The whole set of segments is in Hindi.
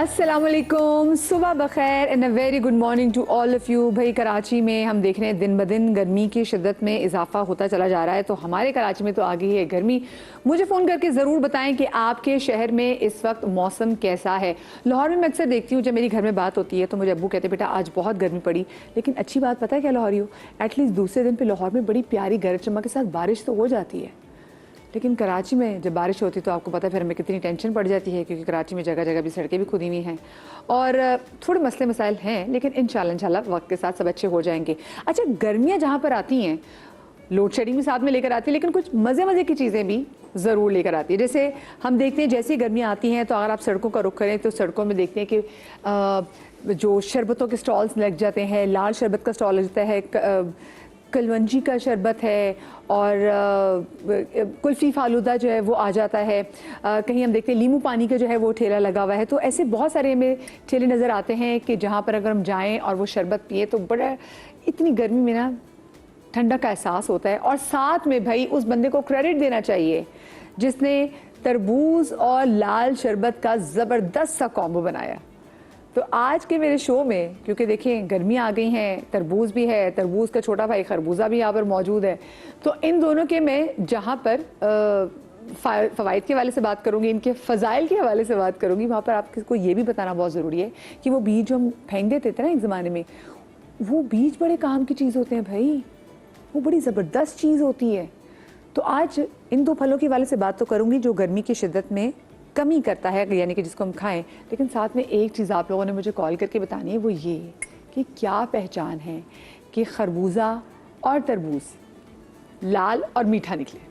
अस्सलामुअलैकुम, सुबह बखैर and a very good morning to all of you. भाई कराची में हम देख रहे हैं दिन ब दिन गर्मी की शिद्दत में इजाफा होता चला जा रहा है, तो हमारे कराची में तो आ गई है गर्मी। मुझे फ़ोन करके ज़रूर बताएं कि आपके शहर में इस वक्त मौसम कैसा है। लाहौर में मैं अक्सर देखती हूँ, जब मेरी घर में बात होती है तो मुझे अब्बू कहते बेटा आज बहुत गर्मी पड़ी, लेकिन अच्छी बात पता है क्या लाहौरी हो, एटलीस्ट दूसरे दिन पर लाहौर में बड़ी प्यारी गरज चमक के साथ बारिश तो हो जाती है। लेकिन कराची में जब बारिश होती तो आपको पता है फिर हमें कितनी टेंशन पड़ जाती है, क्योंकि कराची में जगह जगह भी सड़कें भी खुदी हुई हैं और थोड़े मसले मसाइल हैं, लेकिन इंशाल्लाह वक्त के साथ सब अच्छे हो जाएंगे। अच्छा, गर्मियाँ जहाँ पर आती हैं लोड शेडिंग भी साथ में लेकर आती है, लेकिन कुछ मज़े की चीज़ें भी ज़रूर लेकर आती है। जैसे हम देखते हैं जैसी गर्मियाँ आती हैं तो अगर आप सड़कों का रुख करें तो सड़कों में देखते हैं कि जो शरबतों के स्टॉल्स लग जाते हैं, लाल शरबत का स्टॉल लग जाता है, कलवंजी का शरबत है और कुल्फ़ी फालूदा जो है वो आ जाता है। कहीं हम देखते हैं नींबू पानी का जो है वो ठेला लगा हुआ है। तो ऐसे बहुत सारे हमें ठेले नज़र आते हैं कि जहाँ पर अगर हम जाएं और वो शरबत पिए तो बड़ा इतनी गर्मी में ना ठंडा का एहसास होता है। और साथ में भाई उस बंदे को क्रेडिट देना चाहिए जिसने तरबूज और लाल शरबत का ज़बरदस्त सा कॉम्बो बनाया। तो आज के मेरे शो में, क्योंकि देखिए गर्मियाँ आ गई हैं, तरबूज भी है, तरबूज का छोटा भाई खरबूजा भी यहाँ पर मौजूद है, तो इन दोनों के मैं जहाँ पर फ़वाइद के हवाले से बात करूँगी, इनके फ़ज़ाइल के हवाले से बात करूँगी, वहाँ पर आपको ये भी बताना बहुत ज़रूरी है कि वो बीज जो हम फेंक देते थे ना एक ज़माने में, वो बीज बड़े काम की चीज़ होते हैं भाई, वो बड़ी ज़बरदस्त चीज़ होती है। तो आज इन दो फलों के हवाले से बात तो करूँगी जो गर्मी की शिद्दत में कमी करता है, यानी कि जिसको हम खाएं, लेकिन साथ में एक चीज़ आप लोगों ने मुझे कॉल करके बतानी है, वो ये कि क्या पहचान है कि खरबूजा और तरबूज लाल और मीठा निकले।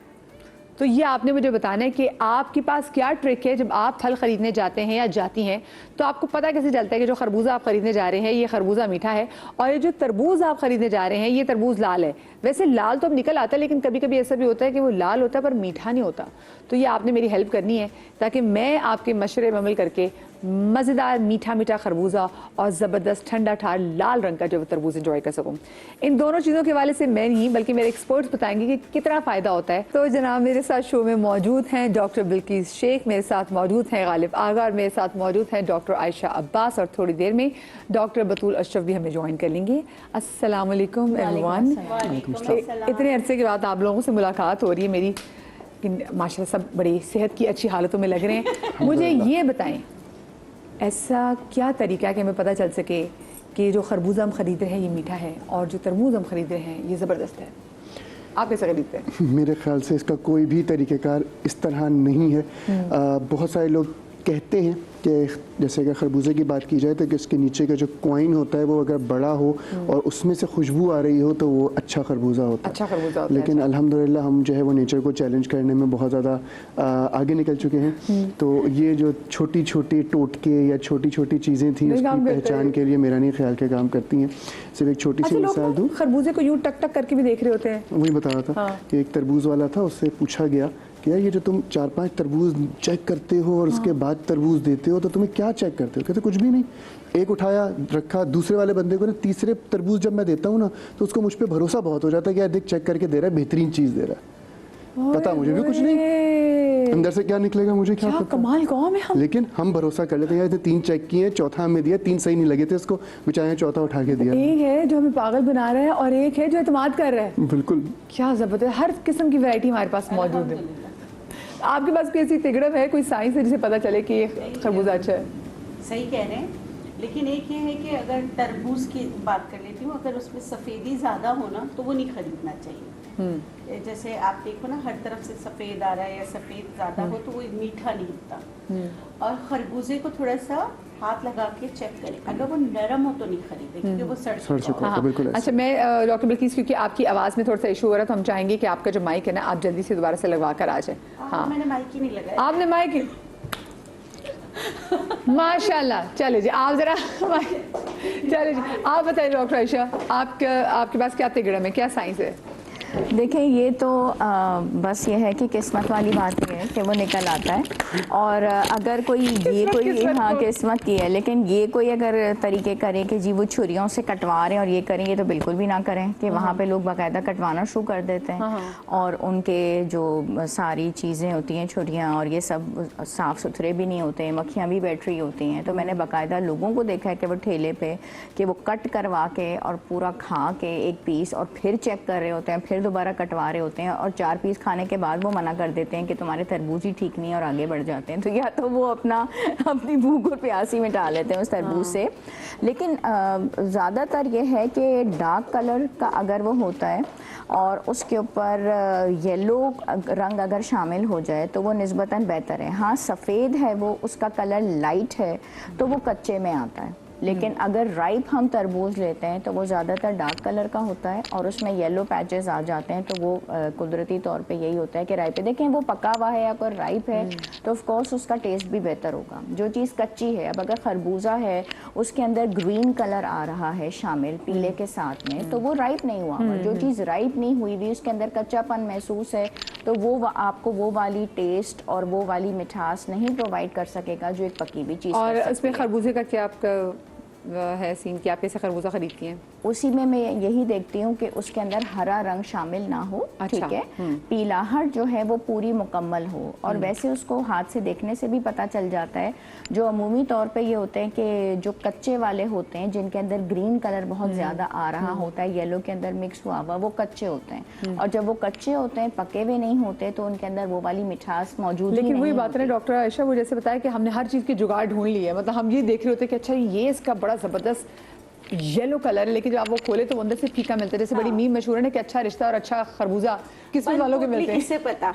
तो ये आपने मुझे बताना है कि आपके पास क्या ट्रिक है जब आप फल ख़रीदने जाते हैं या जाती हैं, तो आपको पता कैसे चलता है कि जो खरबूजा आप ख़रीदने जा रहे हैं ये खरबूजा मीठा है और ये जो तरबूज आप ख़रीदने जा रहे हैं ये तरबूज लाल है। वैसे लाल तो अब निकल आता है, लेकिन कभी कभी ऐसा भी होता है कि वो लाल होता है पर मीठा नहीं होता। तो ये आपने मेरी हेल्प करनी है ताकि मैं आपके मशवरे में अमल करके मज़ेदार मीठा मीठा खरबूजा और ज़बरदस्त ठंडा ठार लाल रंग का जो तरबूज एंजॉय कर सकूँ। इन दोनों चीज़ों के हवाले से मैं नहीं बल्कि मेरे एक्सपर्ट्स बताएंगे कि कितना फ़ायदा होता है। तो जनाब मेरे साथ शो में मौजूद हैं डॉक्टर बिल्किस शेख, मेरे साथ मौजूद हैं गालिब आगा और मेरे साथ मौजूद हैं डॉक्टर आयशा अब्बास, और थोड़ी देर में डॉक्टर बतूल अशरफ भी हमें ज्वाइन कर लेंगे। अस्सलाम वालेकुम एवरीवन। इतने अरसे के बाद आप लोगों से मुलाकात हो रही है मेरी, माशाल्लाह सब बड़ी सेहत की अच्छी हालतों में लग रहे हैं। मुझे ये बताएं ऐसा क्या तरीका है कि हमें पता चल सके कि जो खरबूजा हम ख़रीद रहे हैं ये मीठा है और जो तरबूज हम ख़रीद रहे हैं ये ज़बरदस्त है? आप कैसे खरीदते हैं? मेरे ख्याल से इसका कोई भी तरीक़ेकार इस तरह नहीं है। बहुत सारे लोग कहते हैं कि जैसे अगर खरबूजे की बात की जाए तो कि उसके नीचे का जो कॉइन होता है वो अगर बड़ा हो और उसमें से खुशबू आ रही हो तो वो अच्छा खरबूजा होता है। अच्छा खरबूजा होता है। लेकिन अल्हम्दुलिल्लाह हम जो है वो नेचर को चैलेंज करने में बहुत ज़्यादा आगे निकल चुके हैं। तो ये जो छोटी छोटी टोटके या छोटी छोटी चीज़ें थी उसकी पहचान के लिए मेरा नहीं ख्याल के काम करती हैं। सिर्फ एक छोटी सी मिसाल दूँ, खरबूजे को यूँ टक टक करके भी देख रहे होते हैं। वही बता रहा था कि एक तरबूज वाला था, उससे पूछा गया कि यार ये जो तुम 4-5 तरबूज चेक करते हो और उसके बाद तरबूज देते हो तो तुम्हें क्या चेक करते हो? कहते कुछ भी नहीं। एक उठाया रखा, दूसरे वाले बंदे को ना तीसरे तरबूज जब मैं देता हूँ ना तो उसको मुझ पे भरोसा बहुत हो जाता है कि यार देख चेक करके दे रहा है, बेहतरीन चीज़ दे रहा है। पता मुझे भी कुछ नहीं, अंदर से क्या निकलेगा मुझे क्या पता। कमाल कौम है हम। लेकिन हम भरोसा कर लेते हैं यार 3 चेक किए, चौथा हमें दिया, 3 सही नहीं लगे थे इसको, बेचारे चौथा उठा के दिया। एक है जो हमें पागल बना रहा है और एक है जो एतमाद कर रहा है। बिल्कुल, क्या ज़बरदस्त, हर किस्म की वैरायटी हमारे पास मौजूद है। आपके पास कोई ऐसी तिगड़म है, कोई साइंस है जिसे पता चले कि ये खरबूजा अच्छा है? सही कह रहे हैं, लेकिन एक ये है कि अगर तरबूज की बात कर लेती हूँ, अगर उसमें सफ़ेदी ज़्यादा हो ना तो वो नहीं खरीदना चाहिए। जैसे आप देखो ना हर तरफ से सफ़ेद आ रहा है या सफ़ेद ज़्यादा हो तो वो मीठा नहीं होता। और खरबूजे को थोड़ा सा हाथ लगा के चेक करें, अगर वो नरम हो तो नहीं खरीदे क्योंकि वो सड़ चुका है। बिल्कुल। अच्छा, मैं डॉक्टर बिल्किस, क्योंकि आपकी आवाज़ में थोड़ा सा इशू हो रहा है तो हम चाहेंगे कि आपका जो माइक है ना आप जल्दी से दोबारा से लगवा कर आ जाए। हाँ, मैंने माइक ही नहीं लगाया। आपने माइक माशाल्लाह। चले जी आप ज़रा चले जी आप बताइए डॉक्टर आयशा, आपके पास क्या तिगड़म है, क्या साइंस है? देखें ये तो बस ये है कि किस्मत वाली बात है कि वो निकल आता है। और अगर कोई ये कोई हाँ किस्मत की है, लेकिन ये कोई अगर तरीके करे कि जी वो छुरियों से कटवा रहे हैं और ये करेंगे, तो बिल्कुल भी ना करें कि वहाँ पे लोग बाकायदा कटवाना शुरू कर देते हैं और उनके जो सारी चीज़ें होती हैं छुरियाँ और ये सब साफ़ सुथरे भी नहीं होते हैं, मक्खियाँ भी बैठ रही होती हैं। तो मैंने बाकायदा लोगों को देखा है कि वो ठेले पे कि वो कट करवा के और पूरा खा के एक पीस और फिर चेक कर रहे होते हैं, फिर दोबारा कटवा रहे होते हैं और 4 पीस खाने के बाद वो मना कर देते हैं कि तुम्हारे तरबूज ही ठीक नहीं है और आगे बढ़ जाते हैं। तो या तो वो अपनी भूख और प्यास ही मिटा लेते हैं उस तरबूज से। लेकिन ज़्यादातर ये है कि डार्क कलर का अगर वो होता है और उसके ऊपर येलो रंग अगर शामिल हो जाए तो वो निस्बतन बेहतर है। हाँ सफ़ेद है वो, उसका कलर लाइट है तो वो कच्चे में आता है। लेकिन अगर राइप हम तरबूज लेते हैं तो वो ज़्यादातर डार्क कलर का होता है और उसमें येलो पैचेस आ जाते हैं। तो वो कुदरती तौर पे यही होता है कि राइप है। देखें वो पका हुआ है या कोई राइप है तो ऑफ कोर्स उसका टेस्ट भी बेहतर होगा। जो चीज़ कच्ची है, अब अगर खरबूजा है उसके अंदर ग्रीन कलर आ रहा है शामिल पीले के साथ में, तो वो राइप नहीं हुआ हुआ। जो चीज़ राइप नहीं हुई हुई उसके अंदर कच्चापन महसूस है तो वो आपको वो वाली टेस्ट और वो वाली मिठास नहीं प्रोवाइड कर सकेगा जो एक पकी हुई चीज़। और इसमें खरबूजे का क्या आपका है सीन कि आप कैसे खरबूजा खरीदती हैं? उसी में मैं यही देखती हूँ कि उसके अंदर हरा रंग शामिल ना हो। अच्छा। ठीक है, पीलाहट जो है वो पूरी मुकम्मल हो। और वैसे उसको हाथ से देखने से भी पता चल जाता है। जो अमूमी तौर पे ये होते हैं कि जो कच्चे वाले होते हैं जिनके अंदर ग्रीन कलर बहुत ज़्यादा आ रहा होता है, येलो के अंदर मिक्स हुआ हुआ, वो कच्चे होते हैं। और जब वो कच्चे होते हैं, पके हुए नहीं होते, तो उनके अंदर वो वाली मिठास मौजूद ही लेकिन नहीं वही बात है ना डॉक्टर आयशा, वो जैसे बताया कि हमने हर चीज़ की जुगाड़ ढूंढ ली है। मतलब हम ये देख रहे होते हैं कि अच्छा ये इसका बड़ा ज़बरदस्त येलो कलर है, लेकिन जब आप वो खोले तो वो अंदर से फीका मिलता है। जैसे बड़ी मीम मशहूर है ना कि अच्छा रिश्ता और अच्छा खरबूजा किस्मत वालों के मिलते हैं। किसे पता,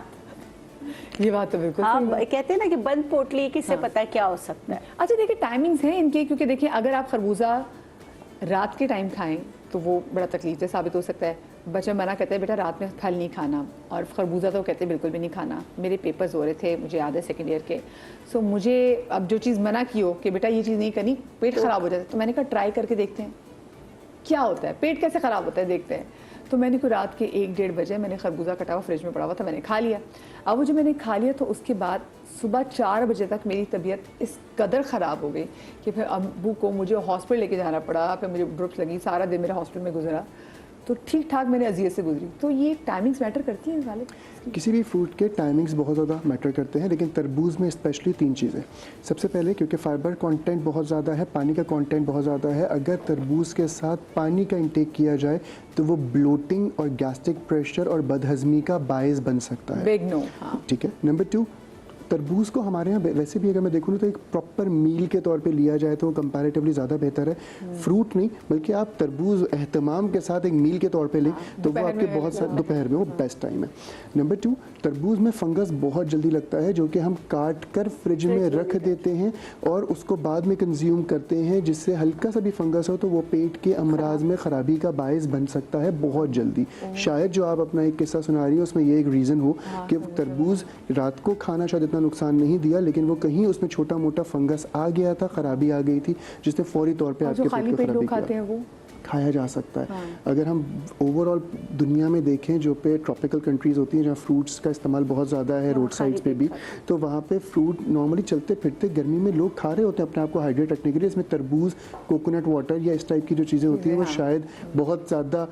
ये बात तो बिल्कुल हाँ सही है। कहते हैं ना कि बंद पोटली किसे पता क्या हो सकता है। अच्छा देखिए टाइमिंग्स हैं इनके, क्योंकि देखिए अगर आप खरबूजा रात के टाइम खाएं तो वो बड़ा तकलीफ साबित हो सकता है। बच्चे मना कहते हैं बेटा रात में फल नहीं खाना, और खरबूजा तो कहते हैं बिल्कुल भी नहीं खाना। मेरे पेपर्स हो रहे थे, मुझे याद है सेकेंड ईयर के, सो मुझे अब जो चीज़ मना की हो कि बेटा ये चीज़ नहीं करनी, पेट ख़राब हो जाता है, तो मैंने कहा ट्राई करके देखते हैं क्या होता है, पेट कैसे ख़राब होता है देखते हैं। तो मैंने को रात के 1-1:30 बजे मैंने खरबूजा कटा हुआ फ्रिज में पड़ा हुआ था, मैंने खा लिया। अब वो जो मैंने खा लिया तो उसके बाद सुबह 4 बजे तक मेरी तबीयत इस कदर ख़राब हो गई कि फिर अब्बू को मुझे हॉस्पिटल लेके जाना पड़ा, फिर मुझे ड्रिप्स लगी, सारा दिन मेरा हॉस्पिटल में गुजरा। तो ठीक ठाक मैंने अजियत से गुजरी। तो ये टाइमिंग्स मैटर करती हैं वाले? किसी भी फ्रूट के टाइमिंग्स बहुत ज़्यादा मैटर करते हैं, लेकिन तरबूज में स्पेशली 3 चीज़ें। सबसे पहले क्योंकि फाइबर कंटेंट बहुत ज़्यादा है, पानी का कंटेंट बहुत ज़्यादा है, अगर तरबूज के साथ पानी का इंटेक किया जाए तो वो ब्लोटिंग और गैस्ट्रिक प्रेशर और बदहजमी का बायस बन सकता है। Big no. हाँ। ठीक है। नंबर 2, तरबूज को हमारे यहाँ वैसे भी अगर मैं देखूँ तो एक प्रॉपर मील के तौर पे लिया जाए तो वो कंपैरेटिवली ज़्यादा बेहतर है। फ्रूट नहीं बल्कि आप तरबूज एहतमाम के साथ एक मील के तौर पे लें तो वो आपके बहुत सारे दोपहर में वो बेस्ट टाइम है। नंबर 2, तरबूज में फंगस बहुत जल्दी लगता है जो कि हम काट कर फ्रिज में रख देते हैं और उसको बाद में कंज्यूम करते हैं, जिससे हल्का सा भी फंगस हो तो वो पेट के अमराज में ख़राबी का बायस बन सकता है बहुत जल्दी। शायद जो आप अपना एक किस्सा सुना रही हो उसमें ये एक रीज़न हो कि तरबूज रात को खाना शायद इतना नुकसान नहीं दिया, लेकिन वो कहीं उसमें छोटा मोटा फंगस आ गया था, खराबी आ गई थी, जिसने फौरी तौर पे आपके पेट को खराबी खाते हैं वो खाया जा सकता है। अगर हम ओवरऑल दुनिया में देखें जो पे ट्रॉपिकल कंट्रीज़ होती हैं जहाँ फ्रूट्स का इस्तेमाल बहुत ज़्यादा है, रोड साइड्स पे भी, तो वहाँ पे फ्रूट नॉर्मली चलते फिरते गर्मी में लोग खा रहे होते हैं अपने आप को हाइड्रेट रखने के लिए। इसमें तरबूज, कोकोनट वाटर या इस टाइप की जो चीज़ें होती हैं वो शायद बहुत ज़्यादा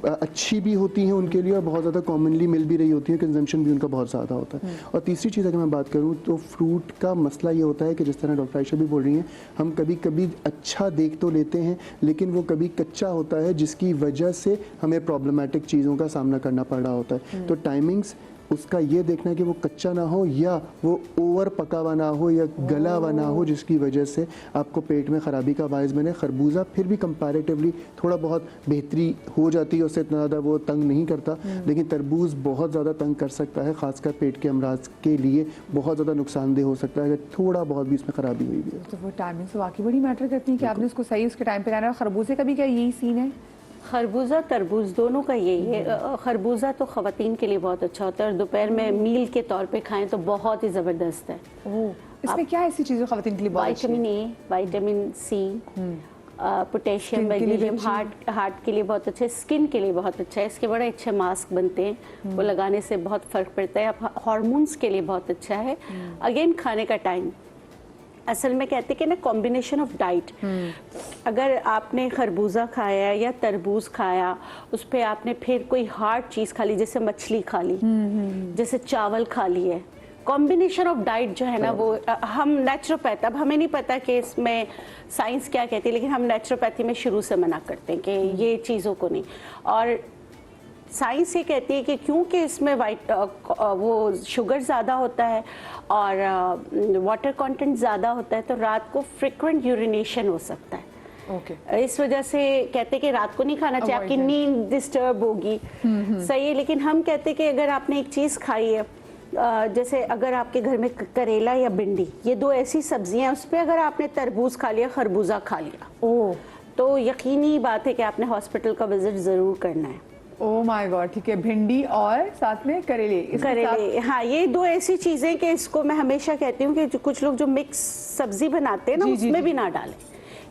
अच्छी भी होती हैं उनके लिए और बहुत ज़्यादा कॉमनली मिल भी रही होती है, कंजम्पशन भी उनका बहुत ज़्यादा होता है। और तीसरी चीज़ अगर मैं बात करूँ तो फ्रूट का मसला ये होता है कि जिस तरह डॉक्टर आयशा भी बोल रही हैं, हम कभी कभी अच्छा देख तो लेते हैं लेकिन वो कभी कच्चा होता है जिसकी वजह से हमें प्रॉब्लमेटिक चीज़ों का सामना करना पड़ रहा होता है। तो टाइमिंग्स उसका ये देखना है कि वो कच्चा ना हो या वो ओवर पका हुआ ना हो या गला हुआ ना हो जिसकी वजह से आपको पेट में ख़राबी का बायस बने। खरबूजा फिर भी कंपैरेटिवली थोड़ा बहुत बेहतरी हो जाती है, उससे इतना ज़्यादा वो तंग नहीं करता, लेकिन तरबूज बहुत ज़्यादा तंग कर सकता है, ख़ासकर पेट के अमराज के लिए बहुत ज़्यादा नुकसानदेह हो सकता है अगर थोड़ा बहुत भी इसमें ख़राबी हुई भी है। तो वो टाइमिंग से वाकई बड़ी मैटर करती है कि आपने उसको सही उसके टाइम पे लाना है। खरबूजे का भी क्या यही सीन है? खरबूजा तरबूज दोनों का यही है। खरबूजा तो ख़वातीन के लिए बहुत अच्छा होता है और दोपहर में मील के तौर पे खाएं तो बहुत ही ज़बरदस्त है। इसमें क्या ऐसी चीज़ें खवातीन के लिए बहुत अच्छी हैं? Vitamin A, vitamin C, potassium Skin के लिए भी मैग्नीशियम हार्ट के लिए बहुत अच्छा है, स्किन के लिए बहुत अच्छा है। इसके बड़े अच्छे मास्क बनते हैं, वो लगाने से बहुत फ़र्क पड़ता है। अब हार्मोन्स के लिए बहुत अच्छा है। अगेन खाने का टाइम, असल में कहते हैं कि ना कॉम्बिनेशन ऑफ डाइट, अगर आपने खरबूजा खाया या तरबूज खाया, उस पर आपने फिर कोई हार्ड चीज़ खा ली, जैसे मछली खा ली, जैसे चावल खा लिए, कॉम्बिनेशन ऑफ डाइट जो है ना वो हम नेचुरोपैथ, अब हमें नहीं पता कि इसमें साइंस क्या कहती है, लेकिन हम नेचुरोपैथी में शुरू से मना करते हैं कि ये चीज़ों को नहीं। और साइंस ये कहती है कि क्योंकि इसमें वो शुगर ज़्यादा होता है और वाटर कंटेंट ज़्यादा होता है, तो रात को फ्रिक्वेंट यूरिनेशन हो सकता है। ओके। इस वजह से कहते हैं कि रात को नहीं खाना चाहिए, आपकी नींद डिस्टर्ब होगी। सही है, लेकिन हम कहते हैं कि अगर आपने एक चीज़ खाई है, जैसे अगर आपके घर में करेला या भिंडी, ये दो ऐसी सब्जियां हैं, उस पर अगर आपने तरबूज खा लिया, खरबूजा खा लिया, तो यकीनी बात है कि आपने हॉस्पिटल का विजिट ज़रूर करना है। ओह माय गॉड, ठीक है। भिंडी और साथ में करेले, करेले, हाँ, ये दो ऐसी चीज़ें कि इसको मैं हमेशा कहती हूँ कि कुछ लोग जो मिक्स सब्जी बनाते हैं ना, उसमें भी ना डालें,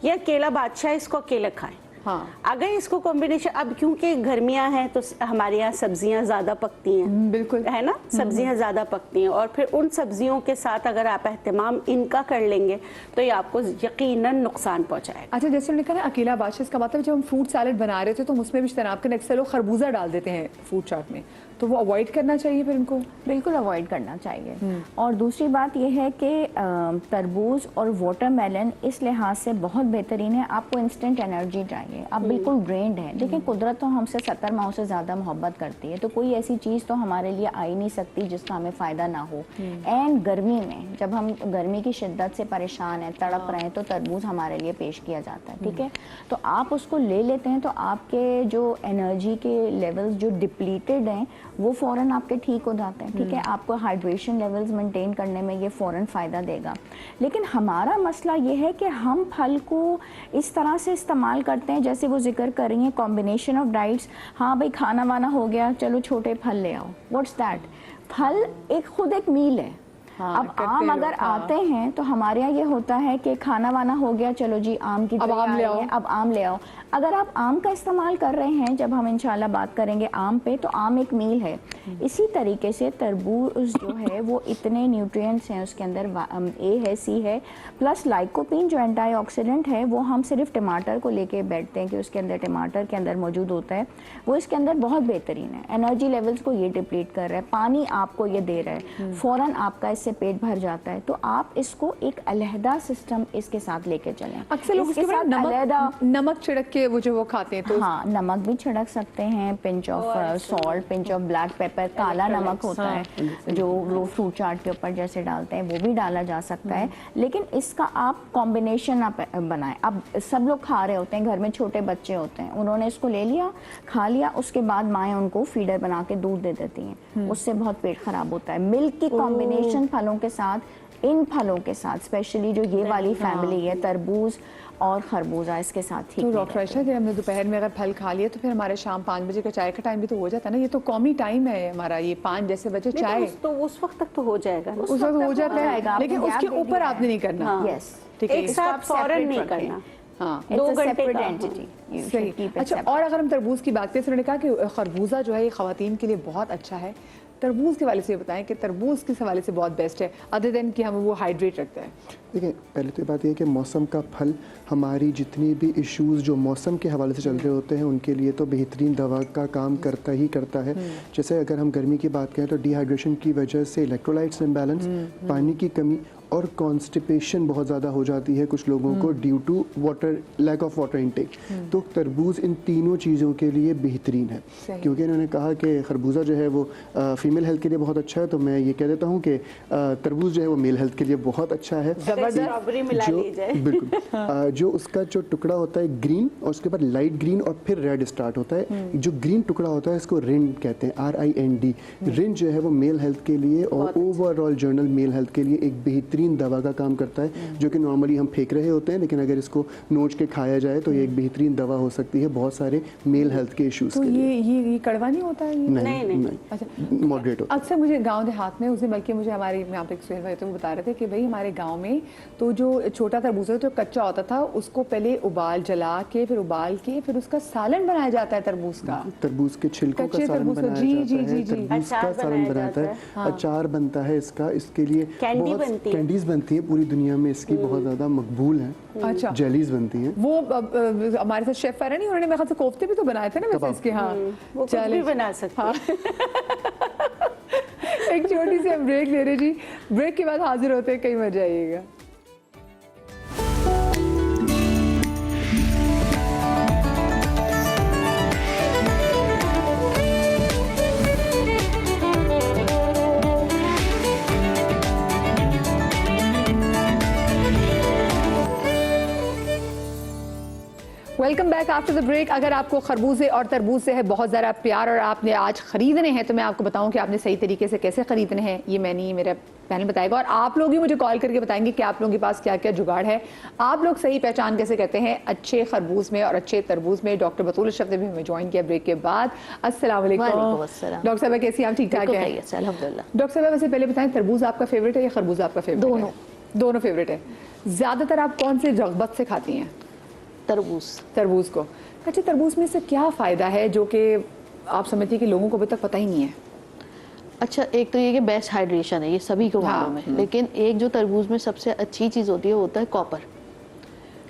या केला बादशाह इसको अकेले खाएं। हाँ। अगर इसको कॉम्बिनेशन, अब क्योंकि गर्मियां हैं तो हमारे यहाँ सब्जियां ज़्यादा पकती हैं, बिल्कुल है ना, सब्जियां ज़्यादा पकती हैं, और फिर उन सब्जियों के साथ अगर आप एहतमाम इनका कर लेंगे तो ये आपको यकीनन नुकसान पहुँचाएगा। अच्छा, जैसे उन्होंने कहा ना अकेला बादशाह, इसका मतलब जब हम फ्रूट सैलेड बना रहे थे तो हम उसमें भी इज्तनाब करना, अक्सर लोग खरबूजा डाल देते हैं फ्रूट चाट में, तो वो अवॉइड करना चाहिए फिर इनको? बिल्कुल अवॉइड करना चाहिए। और दूसरी बात यह है कि तरबूज और वाटरमेलन इस लिहाज से बहुत बेहतरीन है, आपको इंस्टेंट एनर्जी चाहिए, आप बिल्कुल ड्रेन्ड हैं, लेकिन कुदरत तो हमसे 70 माह से ज़्यादा मोहब्बत करती है, तो कोई ऐसी चीज़ तो हमारे लिए आ ही नहीं सकती जिसका हमें फ़ायदा ना हो। एंड गर्मी में जब हम गर्मी की शिद्दत से परेशान हैं, तड़प रहे हैं, तो तरबूज हमारे लिए पेश किया जाता है, ठीक है। तो आप उसको ले लेते हैं तो आपके जो एनर्जी के लेवल्स जो डिप्लीटेड हैं वो फ़ौरन आपके ठीक हो जाते हैं, ठीक है। आपको हाइड्रेशन लेवल्स मेंटेन करने में ये फ़ौरन फ़ायदा देगा। लेकिन हमारा मसला ये है कि हम फल को इस तरह से इस्तेमाल करते हैं, जैसे वो जिक्र कर रही हैं कॉम्बिनेशन ऑफ डाइट्स। हाँ भाई, खाना वाना हो गया, चलो छोटे फल ले आओ, व्हाट्स दैट। फल खुद एक मील है। हाँ, अब आम अगर आते हैं तो हमारे यहाँ ये होता है कि खाना वाना हो गया, चलो जी आम की अब आम ले आओ, अब आम ले आओ। अगर आप आम का इस्तेमाल कर रहे हैं, जब हम इंशाल्लाह बात करेंगे आम पे, तो आम एक मील है। इसी तरीके से तरबूज जो है वो इतने न्यूट्रिएंट्स हैं उसके अंदर, ए है, सी है, प्लस लाइकोपीन जो एंटीऑक्सीडेंट है, वो हम सिर्फ टमाटर को लेके बैठते हैं कि उसके अंदर टमाटर के अंदर मौजूद होता है, वो इसके अंदर बहुत बेहतरीन है। एनर्जी लेवल्स को ये डिप्लीट कर रहा है, पानी आपको ये दे रहा है, फ़ौरन आपका इससे पेट भर जाता है। तो आप इसको एक अलहदा सिस्टम इसके साथ लेके चलें। अक्सर लोग इसके साथ नमक छिड़क के वो जो वो खाते हैं, तो हाँ, नमक भी छिड़क सकते हैं, pinch of salt, pinch of black pepper, काला नमक होता है जो वो फ्रूट चाट के ऊपर जैसे डालते हैं, वो भी डाला जा सकता है। लेकिन इसका आप कॉम्बिनेशन आप बनाएं। अब सब लोग खा रहे होते हैं, घर में छोटे बच्चे होते हैं, उन्होंने इसको ले लिया, खा लिया, उसके बाद माएँ उनको फीडर बना के दूध दे देती हैं, उससे बहुत पेट खराब होता है। मिल्क की कॉम्बिनेशन फलों के साथ, इन फलों के साथ, स्पेशली जो ये वाली फैमिली है, तरबूज और खरबूजा, इसके साथ ठीक। तो डॉक्टर आयशा, कि हमने दोपहर में अगर फल खा लिया तो फिर हमारे शाम 5 बजे का चाय का टाइम भी तो हो जाता है ना, ये तो कौमी टाइम है हमारा, ये 5 जैसे बजे चाय, तो उस वक्त तक तो हो जाएगा, उस वक्त हो जाता है, लेकिन उसके ऊपर आपने नहीं करना। यस, ठीक है, एक साथ फौरन नहीं करना। हाँ, 2 घंटे का एंटिटी। सही। अच्छा, और अगर हम तरबूज की बात करें, तो उन्होंने कहा कि खरबूजा जो है ये ख़वातीन के लिए बहुत अच्छा है। तरबूज के हवाले से बताएं कि तरबूज किस हवाले से बहुत बेस्ट है, अदर देन कि हमें वो हाइड्रेट रखता है? देखिए, पहले तो बात यह है कि मौसम का फल हमारी जितनी भी इश्यूज़ जो मौसम के हवाले से चल रहे होते हैं उनके लिए तो बेहतरीन दवा का काम करता ही करता है। जैसे अगर हम गर्मी की बात करें तो डिहाइड्रेशन की वजह से इलेक्ट्रोलाइट्स इम्बैलेंस, पानी की कमी और कॉन्स्टिपेशन बहुत ज़्यादा हो जाती है कुछ लोगों को due to water, lack of water intake. तो तरबूज इन तीनों चीज़ों के लिए बेहतरीन है। क्योंकि इन्होंने कहा कि खरबूजा जो है वो फीमेल हेल्थ के लिए बहुत अच्छा है, तो मैं ये कह देता हूँ कि तरबूज जो है वो मेल हेल्थ के लिए बहुत अच्छा है। स्ट्रॉबेरी मिला लीजिए। बिल्कुल। जो उसका जो टुकड़ा होता है ग्रीन, और उसके बाद लाइट ग्रीन और फिर रेड स्टार्ट होता है। जो ग्रीन टुकड़ा होता है इसको रिंड कहते हैं, RIND। रिंड जो है वो मेल हेल्थ के लिए और ओवरऑल जनरल मेल हेल्थ के लिए एक बेहतरीन बेहतरीन दवा का काम करता है, जो कि नॉर्मली हम फेंक रहे होते हैं, लेकिन अगर इसको नोच के खाया जाए तो ये एक बेहतरीन दवा हो सकती है बहुत सारे मेल हेल्थ के इश्यूज तो के लिए। ये कड़वा नहीं होता है ये? नहीं। अच्छा, मॉडरेट होता है। अक्सर मुझे गांव देहात में उस दिन बल्कि मुझे हमारे यहाँ पे एक सुहेल भाई तो वो बता रहे थे कि भाई हमारे गांव में तो जो छोटा तरबूज जो कच्चा होता था उसको पहले उबाल जला के फिर उबाल के फिर उसका सालन बनाया जाता है तरबूज का। तरबूज के छिलकों का कच्चे सालन तरबूज का, बनाया जी, जाता जी, है, जी, जी। तरबूज का अचार सालन बनाया बनाता है, जाता अचार बनता है इसका, इसके लिए कैंडी बहुत बनती है। कैंडीज बनती है पूरी दुनिया में, इसकी बहुत ज़्यादा मकबूल है। अच्छा, जेलीज बनती हैं। वो हमारे साथ शेफ फरहान, उन्होंने मेरे ख्याल से कोफ्ते भी तो बनाए थे ना वैसे इसके। हाँ, वो कुछ भी बना सकते हैं। एक छोटी सी हम ब्रेक ले रहे जी, ब्रेक के बाद हाजिर होते हैं, कहीं मत जाइएगा। Welcome back after the break. अगर आपको खरबूजे और तरबूज से है बहुत ज़्यादा प्यार और आपने आज ख़रीदने हैं तो मैं आपको बताऊं कि आपने सही तरीके से कैसे ख़रीदने हैं, ये मैं नहीं, मेरा पैनल बताएगा। और आप लोग ही मुझे कॉल करके बताएंगे कि आप लोगों के पास क्या क्या जुगाड़ है, आप लोग सही पहचान कैसे करते हैं अच्छे खरबूज में और अच्छे तरबूज में। डॉक्टर बतूल अशरफ ने भी हमें ज्वाइन किया ब्रेक के बाद। अस्सलाम वालेकुम डॉक्टर साहब, कैसी आप? ठीक ठाक है डॉक्टर साहब। वैसे पहले बताएं, तरबूज आपका फेवरेट है या खरबूज आपका फेवरेट? दोनों फेवरेट है। ज़्यादातर आप कौन से रगबत से खाती हैं? तरबूज को। अच्छा, तरबूज में से क्या फ़ायदा है जो कि आप समझती हैं कि लोगों को अभी तक पता ही नहीं है? अच्छा, एक तो ये कि बेस्ट हाइड्रेशन है, ये सभी को मालूम है, लेकिन एक जो तरबूज में सबसे अच्छी चीज़ होती है वो होता है कॉपर।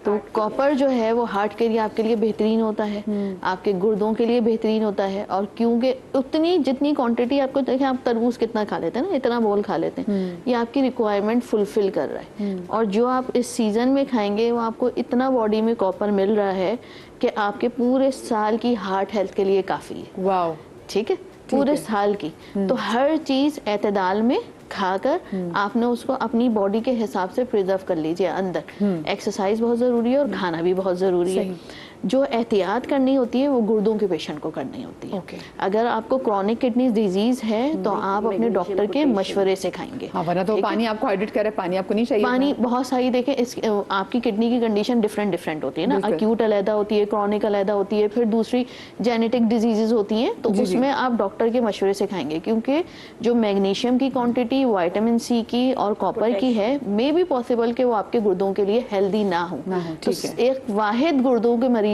तो कॉपर जो है वो हार्ट के लिए आपके लिए बेहतरीन होता है, आपके गुर्दों के लिए बेहतरीन होता है। और क्योंकि उतनी जितनी क्वांटिटी आपको, देखिए आप तरबूज कितना खा लेते हैं ना, इतना बोल खा लेते हैं, ये आपकी रिक्वायरमेंट फुलफिल कर रहा है। और जो आप इस सीजन में खाएंगे वो आपको इतना बॉडी में कॉपर मिल रहा है कि आपके पूरे साल की हार्ट हेल्थ के लिए काफ़ी है। वाह, ठीक है, पूरे साल की। तो हर चीज़ एतदाल में खाकर आपने उसको अपनी बॉडी के हिसाब से प्रिजर्व कर लीजिए अंदर। एक्सरसाइज बहुत ज़रूरी है और खाना भी बहुत ज़रूरी है। जो एहतियात करनी होती है वो गुर्दों के पेशेंट को करनी होती है। अगर आपको क्रॉनिक किडनी डिजीज है तो आप अपने डॉक्टर के मशवरे से खाएंगे। हाँ, वरना तो पानी आपको हाइड्रेट करे, पानी आपको नहीं चाहिए। पानी बहुत सारी, देखें आपकी किडनी की कंडीशन डिफरेंट होती है ना, अक्यूट अलहदा होती है, क्रॉनिक अलहदा होती है, फिर दूसरी जेनेटिक डिजीजेज होती हैं, तो उसमें आप डॉक्टर के मशवरे से खाएंगे। क्योंकि जो मैग्नीशियम की क्वांटिटी विटामिन सी की और कॉपर की है, मे बी पॉसिबल कि वो आपके गुर्दों के लिए हेल्दी ना हो। तो एक वाहिद गुर्दों के मरीज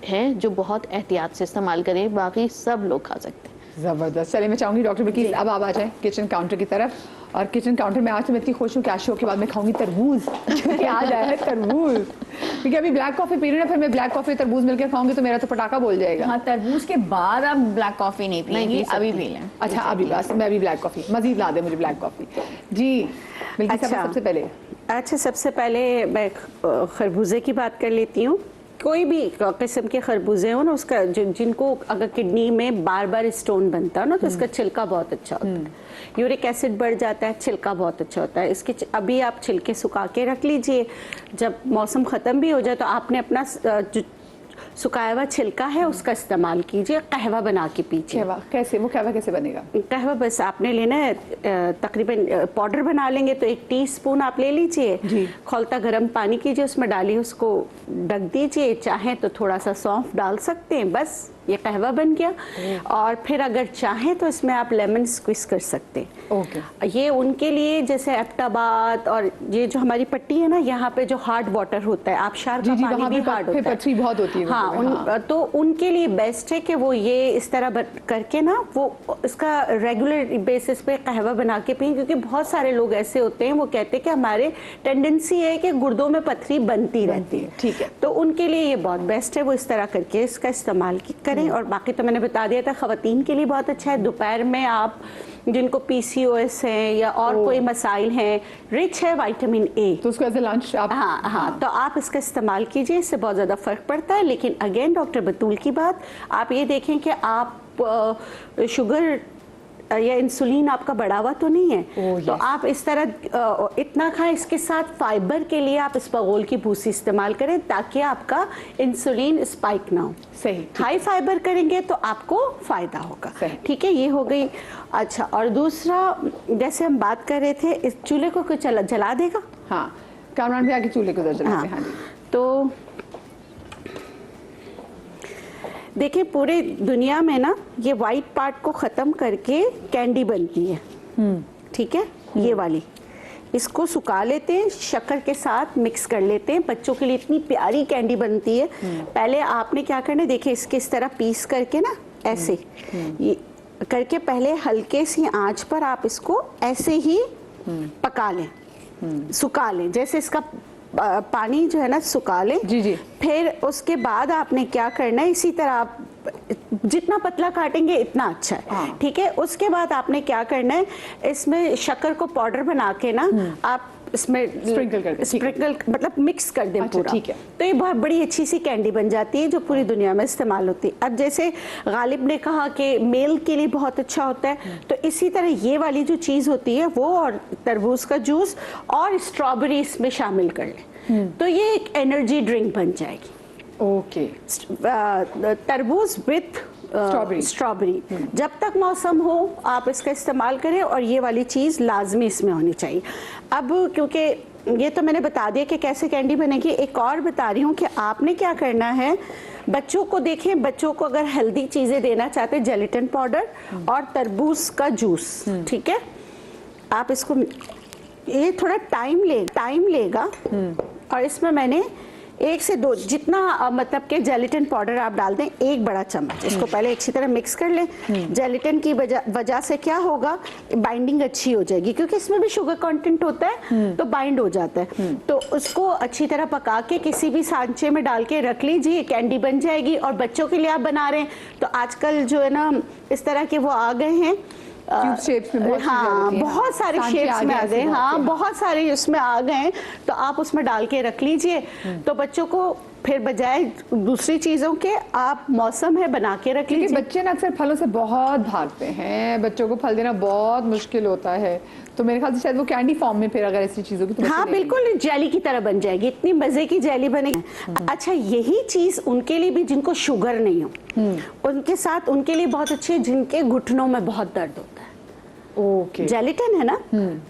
हैं जो बहुत एहतियात से इस्तेमाल करें, बाकी सब लोग खा सकते हैं। ज़बरदस्त। चलिए, मैं चाहूँगी डॉक्टर बिल्किस अब आप आ जाएं किचन काउंटर की तरफ। और किचन काउंटर में आज तो मैं इतनी खुश हूँ कि आज शो के बाद मैं खाऊंगी तरबूज, क्योंकि आज आया है तरबूज। क्योंकि अभी ब्लैक कॉफ़ी पी रही ना, फिर मैं ब्लैक कॉफ़ी तरबूज मिलकर खाऊंगी तो मेरा तो पटाखा बोल जाएगा। हाँ, तरबूज के बाद आप ब्लैक कॉफ़ी नहीं पिएंगी, अभी पी लें। अच्छा, अभी बस मैं अभी ब्लैक कॉफ़ी मज़ीद ला दे मुझे ब्लैक कॉफ़ी जी। बिल्कुल। सबसे पहले सबसे पहले मैं खरबूजे की बात कर लेती हूँ। कोई भी किस्म के खरबूजे हो ना, उसका जिनको अगर किडनी में बार बार स्टोन बनता है ना, तो उसका छिलका बहुत अच्छा होता है। यूरिक एसिड बढ़ जाता है, छिलका बहुत अच्छा होता है इसके। अभी आप छिलके सुखा के रख लीजिए, जब मौसम ख़त्म भी हो जाए तो आपने अपना जो सुखाया हुआ छिलका है उसका इस्तेमाल कीजिए, कहवा बना के पीजिए। कैसे? वो कहवा कैसे बनेगा? कहवा बस आपने लेना है, तकरीबन पाउडर बना लेंगे तो 1 टीस्पून आप ले लीजिए, खौलता गर्म पानी कीजिए, उसमें डालिए, उसको ढक दीजिए। चाहे तो थोड़ा सा सौंफ डाल सकते हैं, बस ये कहवा बन गया। और फिर अगर चाहें तो इसमें आप लेमन स्क्विज कर सकते हैं। ये उनके लिए, जैसे एप्टाबाद और ये जो हमारी पट्टी है ना, यहाँ पे जो हार्ड वाटर होता है, आबशार का पानी भी हार्ड होता है, पथरी बहुत होती है। हाँ, तो उनके लिए बेस्ट है कि वो ये इस तरह करके ना, वो इसका रेगुलर बेसिस पे कहवा बना के पिए। क्योंकि बहुत सारे लोग ऐसे होते हैं, वो कहते हैं कि हमारे टेंडेंसी है कि गुर्दों में पथरी बनती रहती है। ठीक है, तो उनके लिए ये बहुत बेस्ट है, वो इस तरह करके इसका इस्तेमाल करें। और बाकी तो मैंने बता दिया था, खवातीन के लिए बहुत अच्छा है। दोपहर में आप जिनको PCOS है या और कोई मसाइल हैं, रिच है विटामिन A, तो उसको एज ए लंच आप हाँ, तो आप इसका इस्तेमाल कीजिए, इससे बहुत ज़्यादा फ़र्क पड़ता है। लेकिन अगेन डॉक्टर बतूल की बात, आप ये देखें कि आप शुगर या इंसुलिन आपका बढ़ा हुआ तो नहीं है, yes. तो आप इस तरह इतना खाएं। इसके साथ फाइबर के लिए आप इसबगोल की भूसी इस्तेमाल करें ताकि आपका इंसुलिन स्पाइक ना हो। सही, हाई फाइबर करेंगे तो आपको फायदा होगा। सही। ठीक है, ये हो गई। अच्छा, और दूसरा जैसे हम बात कर रहे थे, इस चूल्हे को कुछ जला देगा। हाँ, कामरान भी आगे चूल्हे को जलाते हैं। हाँ जी। तो देखिए पूरे दुनिया में ना ये वाइट पार्ट को ख़त्म करके कैंडी बनती है। ठीक है, ये वाली इसको सुखा लेते हैं, शक्कर के साथ मिक्स कर लेते हैं, बच्चों के लिए इतनी प्यारी कैंडी बनती है। पहले आपने क्या करना है, देखिए इसके इस तरह पीस करके ना ऐसे ये करके पहले हल्के सी आंच पर आप इसको ऐसे ही पका लें, सुखा लें, जैसे इसका पानी जो है ना सुखा लें। जी जी। फिर उसके बाद आपने क्या करना है, इसी तरह आप जितना पतला काटेंगे इतना अच्छा है। हाँ। ठीक है, उसके बाद आपने क्या करना है, इसमें शक्कर को पाउडर बना के ना आप इसमें स्प्रिंकल कर दें। स्प्रिंकल मतलब मिक्स कर दें अच्छा, पूरा। ठीक है। तो ये बहुत बड़ी अच्छी सी कैंडी बन जाती है जो पूरी दुनिया में इस्तेमाल होती है। अब जैसे गालिब ने कहा कि मेल के लिए बहुत अच्छा होता है, तो इसी तरह ये वाली जो चीज़ होती है वो और तरबूज का जूस और स्ट्रॉबेरी इसमें शामिल कर लें, तो ये एक एनर्जी ड्रिंक बन जाएगी। ओके। तरबूज विथ स्ट्रॉबेरी। जब तक मौसम हो आप इसका इस्तेमाल करें, और ये वाली चीज़ लाजमी इसमें होनी चाहिए। अब क्योंकि ये तो मैंने बता दिया कि कैसे कैंडी बनेगी, एक और बता रही हूँ कि आपने क्या करना है। बच्चों को देखें, बच्चों को अगर हेल्दी चीज़ें देना चाहते हैं, जेलेटिन पाउडर और तरबूज का जूस, ठीक है, आप इसको, ये थोड़ा टाइम लेगा, और इसमें मैंने 1 से 2 जितना मतलब के जेलेटिन पाउडर आप डाल दें, 1 बड़ा चम्मच। इसको पहले अच्छी तरह मिक्स कर लें। जेलेटिन की वजह से क्या होगा, बाइंडिंग अच्छी हो जाएगी, क्योंकि इसमें भी शुगर कंटेंट होता है, तो बाइंड हो जाता है। तो उसको अच्छी तरह पका के किसी भी सांचे में डाल के रख लीजिए, कैंडी बन जाएगी। और बच्चों के लिए आप बना रहे हैं तो आजकल जो है ना इस तरह के वो आ गए हैं, ट्यूब शेप्स में बहुत हाँ, बहुत सारे शेप्स में आ गए। हाँ, बहुत सारे उसमें आ गए हैं, तो आप उसमें डाल के रख लीजिए। तो बच्चों को फिर बजाय दूसरी चीज़ों के आप मौसम है बना के रख लीजिए। बच्चे ना अक्सर फलों से बहुत भागते हैं, बच्चों को फल देना बहुत मुश्किल होता है, तो मेरे ख्याल से शायद वो कैंडी फॉर्म में फिर अगर ऐसी चीज़ों की तो हाँ बिल्कुल जेली की तरह बन जाएगी, इतनी मज़े की जेली बनेगी। अच्छा, यही चीज़ उनके लिए भी जिनको शुगर नहीं हो, उनके साथ उनके लिए बहुत अच्छी है, जिनके घुटनों में बहुत दर्द होता है। ओके। जेलेटिन है ना,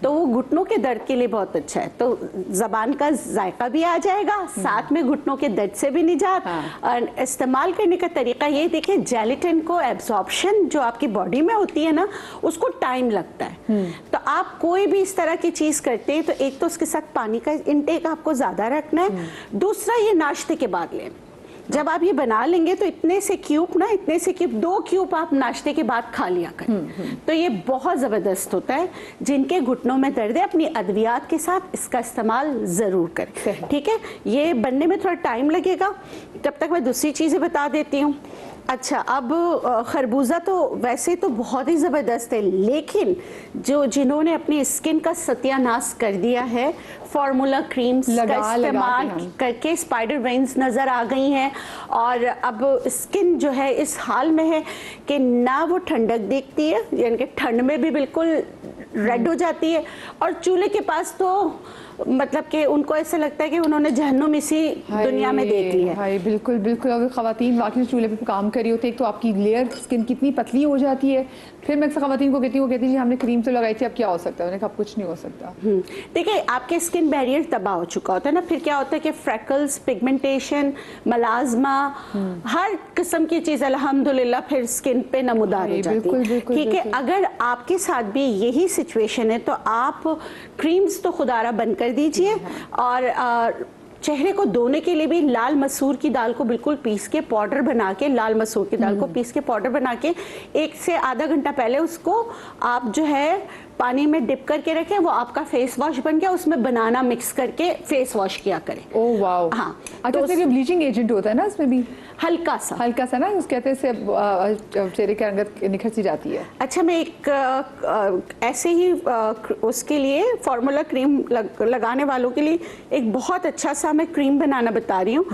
तो वो घुटनों के दर्द के लिए बहुत अच्छा है। तो जबान का जायका भी आ जाएगा, साथ में घुटनों के दर्द से भी निजात। और इस्तेमाल करने का तरीका ये देखिए, जेलेटिन को एब्जॉर्प्शन जो आपकी बॉडी में होती है ना, उसको टाइम लगता है। तो आप कोई भी इस तरह की चीज़ करते हैं तो एक तो उसके साथ पानी का इंटेक आपको ज़्यादा रखना है, दूसरा ये नाश्ते के बाद लें। जब आप ये बना लेंगे तो इतने से क्यूब 2 क्यूब आप नाश्ते के बाद खा लिया करें, तो ये बहुत ज़बरदस्त होता है। जिनके घुटनों में दर्द है, अपनी अद्वियात के साथ इसका इस्तेमाल ज़रूर करें। ठीक है, ये बनने में थोड़ा टाइम लगेगा, तब तक मैं दूसरी चीज़ें बता देती हूँ। अच्छा, अब खरबूजा तो वैसे तो बहुत ही ज़बरदस्त है, लेकिन जिन्होंने अपनी स्किन का सत्यानाश कर दिया है, फार्मूला क्रीम्स का इस्तेमाल करके स्पाइडर वेन्स नज़र आ गई हैं, और अब स्किन जो है इस हाल में है कि ना वो ठंडक देखती है, यानी कि ठंड में भी बिल्कुल रेड हो जाती है, और चूल्हे के पास तो मतलब कि उनको ऐसा लगता है कि उन्होंने जहन्नुम इसी दुनिया में देख ली है। भाई बिल्कुल बिल्कुल। अगर ख़वातीन वाकई चूल्हे पे काम करी होती है, एक तो आपकी लेयर स्किन कितनी पतली हो जाती है। फिर मैं अक्सर ख़वातीन को कहती हूँ, जी हमने क्रीम तो लगाई थी, अब क्या हो सकता है? उन्होंने कहा कुछ नहीं हो सकता। देखिए, आपके स्किन बैरियर तबाह हो चुका होता है ना, फिर क्या होता है कि फ्रैकल्स, पिगमेंटेशन, मलाजमा, हर किस्म की चीज़ अल्हम्दुलिल्लाह फिर स्किन पे नमूदार हो जाती है। ठीक है, अगर आपके साथ भी यही सिचुएशन है तो आप क्रीम्स तो खुदारा बंद कर दीजिए, और चेहरे को धोने के लिए भी लाल मसूर की दाल को बिल्कुल पीस के पाउडर बना के, लाल मसूर की दाल को पीस के पाउडर बना के 1 से आधा घंटा पहले उसको आप जो है पानी में डिप करके रखें, वो आपका फेस वॉश बन गया, उसमें बनाना मिक्स करके फेस वॉश किया करें। Oh wow. हाँ, अच्छा, तो इसमें ब्लीचिंग एजेंट होता है ना इसमें भी? हल्का सा ना, उस कहते हैं इससे चेहरे की रंगत निखर सी जाती है। अच्छा, मैं एक ऐसे ही उसके लिए फार्मूला क्रीम लगाने वालों के लिए एक बहुत अच्छा सा मैं क्रीम बनाना बता रही हूँ।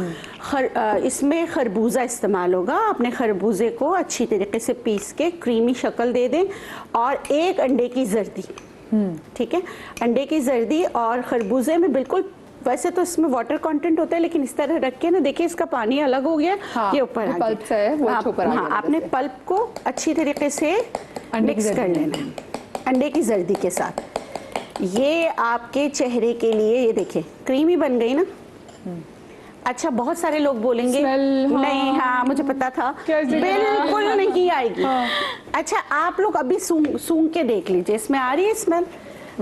इसमें खरबूजा इस्तेमाल होगा। अपने खरबूजे को अच्छी तरीके से पीस के क्रीमी शक्ल दे दें और एक अंडे की जर्दी, ठीक है, अंडे की जर्दी और खरबूजे में बिल्कुल, वैसे तो इसमें वाटर कंटेंट होता है लेकिन इस तरह रख के ना, देखिए इसका पानी अलग हो गया। हाँ, ये ऊपर आ पल्प से है वो ऊपर आ गया। हाँ, आपने पल्प को अच्छी तरीके से मिक्स कर लेना है अंडे की जर्दी के साथ। ये आपके चेहरे के लिए, ये देखिए क्रीमी बन गई ना। अच्छा, बहुत सारे लोग बोलेंगे नहीं, हाँ मुझे पता था, बिल्कुल नहीं आएगी। अच्छा, आप लोग अभी सूंघ के देख लीजिए, इसमें आ रही है स्मेल,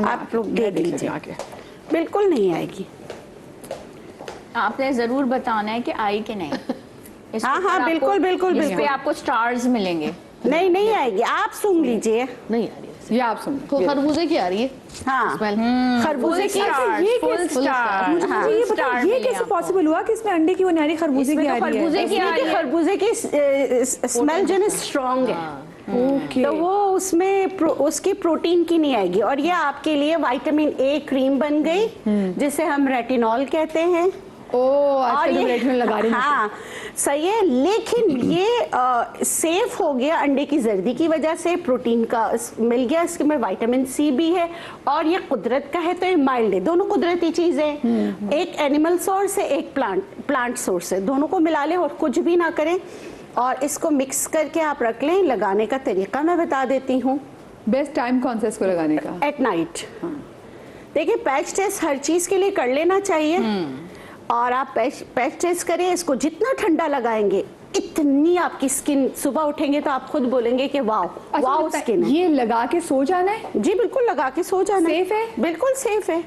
आप लोग देख लीजिए, बिल्कुल नहीं आएगी। आपने जरूर बताना है कि आई कि नहीं। हाँ, बिल्कुल बिल्कुल इस पे बिल्कुल आपको स्टार्स मिलेंगे। नहीं आएगी, आप सूंघ लीजिए। नहीं आ रही है, ये आप सुन, तो खरबूजे की आ रही है हाँ, स्मेल। खरबूजे की। ये कैसे पॉसिबल हुआ कि इसमें अंडे की वो नारी खरबूजे की आ रही है? खरबूजे की स्मेल जो है स्ट्रॉन्ग है, तो वो उसमें उसकी प्रोटीन की नहीं आएगी। और ये आपके लिए विटामिन ए क्रीम बन गई, जिसे हम रेटिनॉल कहते हैं। और ये लगा रही हाँ सही है, लेकिन ये सेफ हो गया अंडे की जर्दी की वजह से, प्रोटीन का मिल गया, इसके में विटामिन सी भी है और ये कुदरत का है तो ये माइल्ड है। दोनों कुदरती चीजें, एक एनिमल सोर्स है, एक प्लांट सोर्स है, दोनों को मिला लें और कुछ भी ना करें और इसको मिक्स करके आप रख लें। लगाने का तरीका मैं बता देती हूँ। बेस्ट टाइम कौन सा इसको लगाने का? At night. देखिए, पैच टेस्ट हर चीज के लिए कर लेना चाहिए और आप पैच टेस्ट करें। इसको जितना ठंडा लगाएंगे इतनी आपकी स्किन, सुबह उठेंगे तो आप खुद बोलेंगे कि वाओ वाओ स्किन है। ये लगा के सो जाना है? जी बिल्कुल, लगा के सो जाना है। सेफ है? बिल्कुल सेफ है।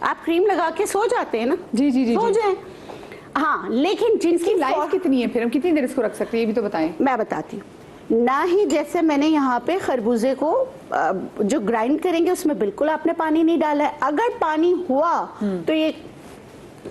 आप क्रीम लगा के सो जाते हैं ना? जी जी जी, सो जाए। हाँ, लेकिन जिनकी लाइफ कितनी है फिर, हम कितनी देर इसको रख सकते हैं, ये भी तो बताएं। मैं बताती हूँ ना ही, जैसे मैंने यहाँ पे खरबूजे को जो ग्राइंड करेंगे उसमें बिल्कुल आपने पानी नहीं डाला है। अगर पानी हुआ तो ये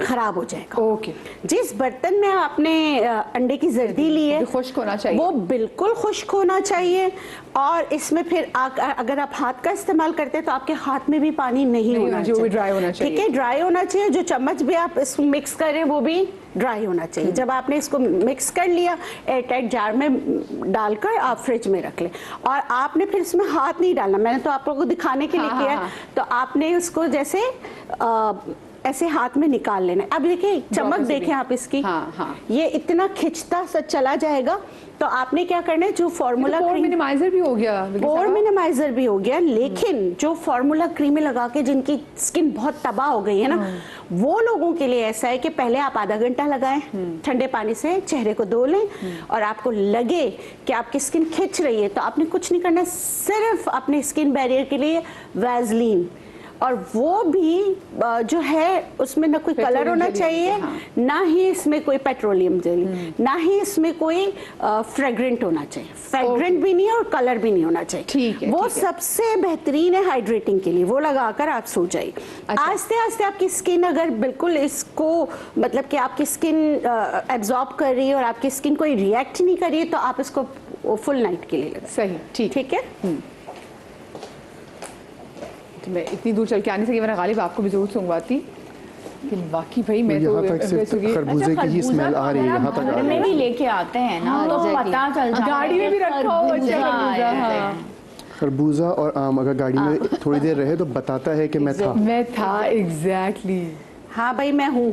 खराब हो जाएगा। ओके। जिस बर्तन में आपने अंडे की जर्दी ली है खुश्क होना चाहिए, वो बिल्कुल खुश्क होना चाहिए। और इसमें फिर अगर आप हाथ का इस्तेमाल करते हैं तो आपके हाथ में भी पानी नहीं होना चाहिए, ड्राई होना चाहिए। ठीक है, ड्राई होना चाहिए। जो चम्मच भी आप इसमें मिक्स करें वो भी ड्राई होना चाहिए। जब आपने इसको मिक्स कर लिया, एयरटाइट जार में डालकर आप फ्रिज में रख लें। और आपने फिर इसमें हाथ नहीं डालना, मैंने तो आप लोगों को दिखाने के लिए किया है। तो आपने उसको जैसे ऐसे हाथ में निकाल लेना है। अब देखिए चमक देखें आप इसकी, ये इतना खिंचता सा चला जाएगा। तो आपने क्या करना है, जो फार्मूला पोर मिनिमाइजर भी हो गया, पोर मिनिमाइजर भी हो गया, लेकिन जो फार्मूला क्रीमें लगा के जिनकी स्किन बहुत तबाह हो गई है ना, वो लोगों के लिए ऐसा है कि पहले आप आधा घंटा लगाएं, ठंडे पानी से चेहरे को धो लें और आपको लगे कि आपकी स्किन खिंच रही है तो आपने कुछ नहीं करना, सिर्फ अपने स्किन बैरियर के लिए वैसलीन, और वो भी जो है उसमें ना कोई कलर होना चाहिए, ना ही इसमें कोई पेट्रोलियम जेली, ना ही इसमें कोई फ्रेग्रेंट होना चाहिए। फ्रेग्रेंट भी नहीं और कलर भी नहीं होना चाहिए। ठीक है, वो सबसे बेहतरीन है हाइड्रेटिंग के लिए, वो लगाकर आप सो जाइए। आस्ते आस्ते आपकी स्किन अगर बिल्कुल इसको, मतलब कि आपकी स्किन एब्जॉर्ब कर रही है और आपकी स्किन कोई रिएक्ट नहीं कर रही है, तो आप इसको फुल नाइट के लिए लगाएं। सही, ठीक है। तो मैं इतनी दूर चल के आने से, वरना गालिब आपको भी जरूर सुनवाती, लेकिन बाकी भाई मैं यहाँ तक सिर्फ खरबूजे की ही स्मेल आ रही है, यहाँ तक आ रही में है। भी लेके आते हैं ना, तो पता चल जाता है। गाड़ी में भी रखा हो अच्छा खरबूजा और आम अगर गाड़ी में थोड़ी देर रहे तो बताता है कि मैं था। एग्जैक्टली। हाँ भाई, मैं हूँ।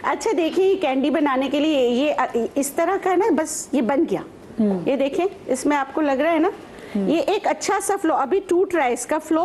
अच्छा देखिए, कैंडी बनाने के लिए ये इस तरह का है ना, बस ये बन गया। ये देखें, इसमें आपको लग रहा है ना, ये एक अच्छा सा फ्लो अभी टूट रहा है इसका फ्लो।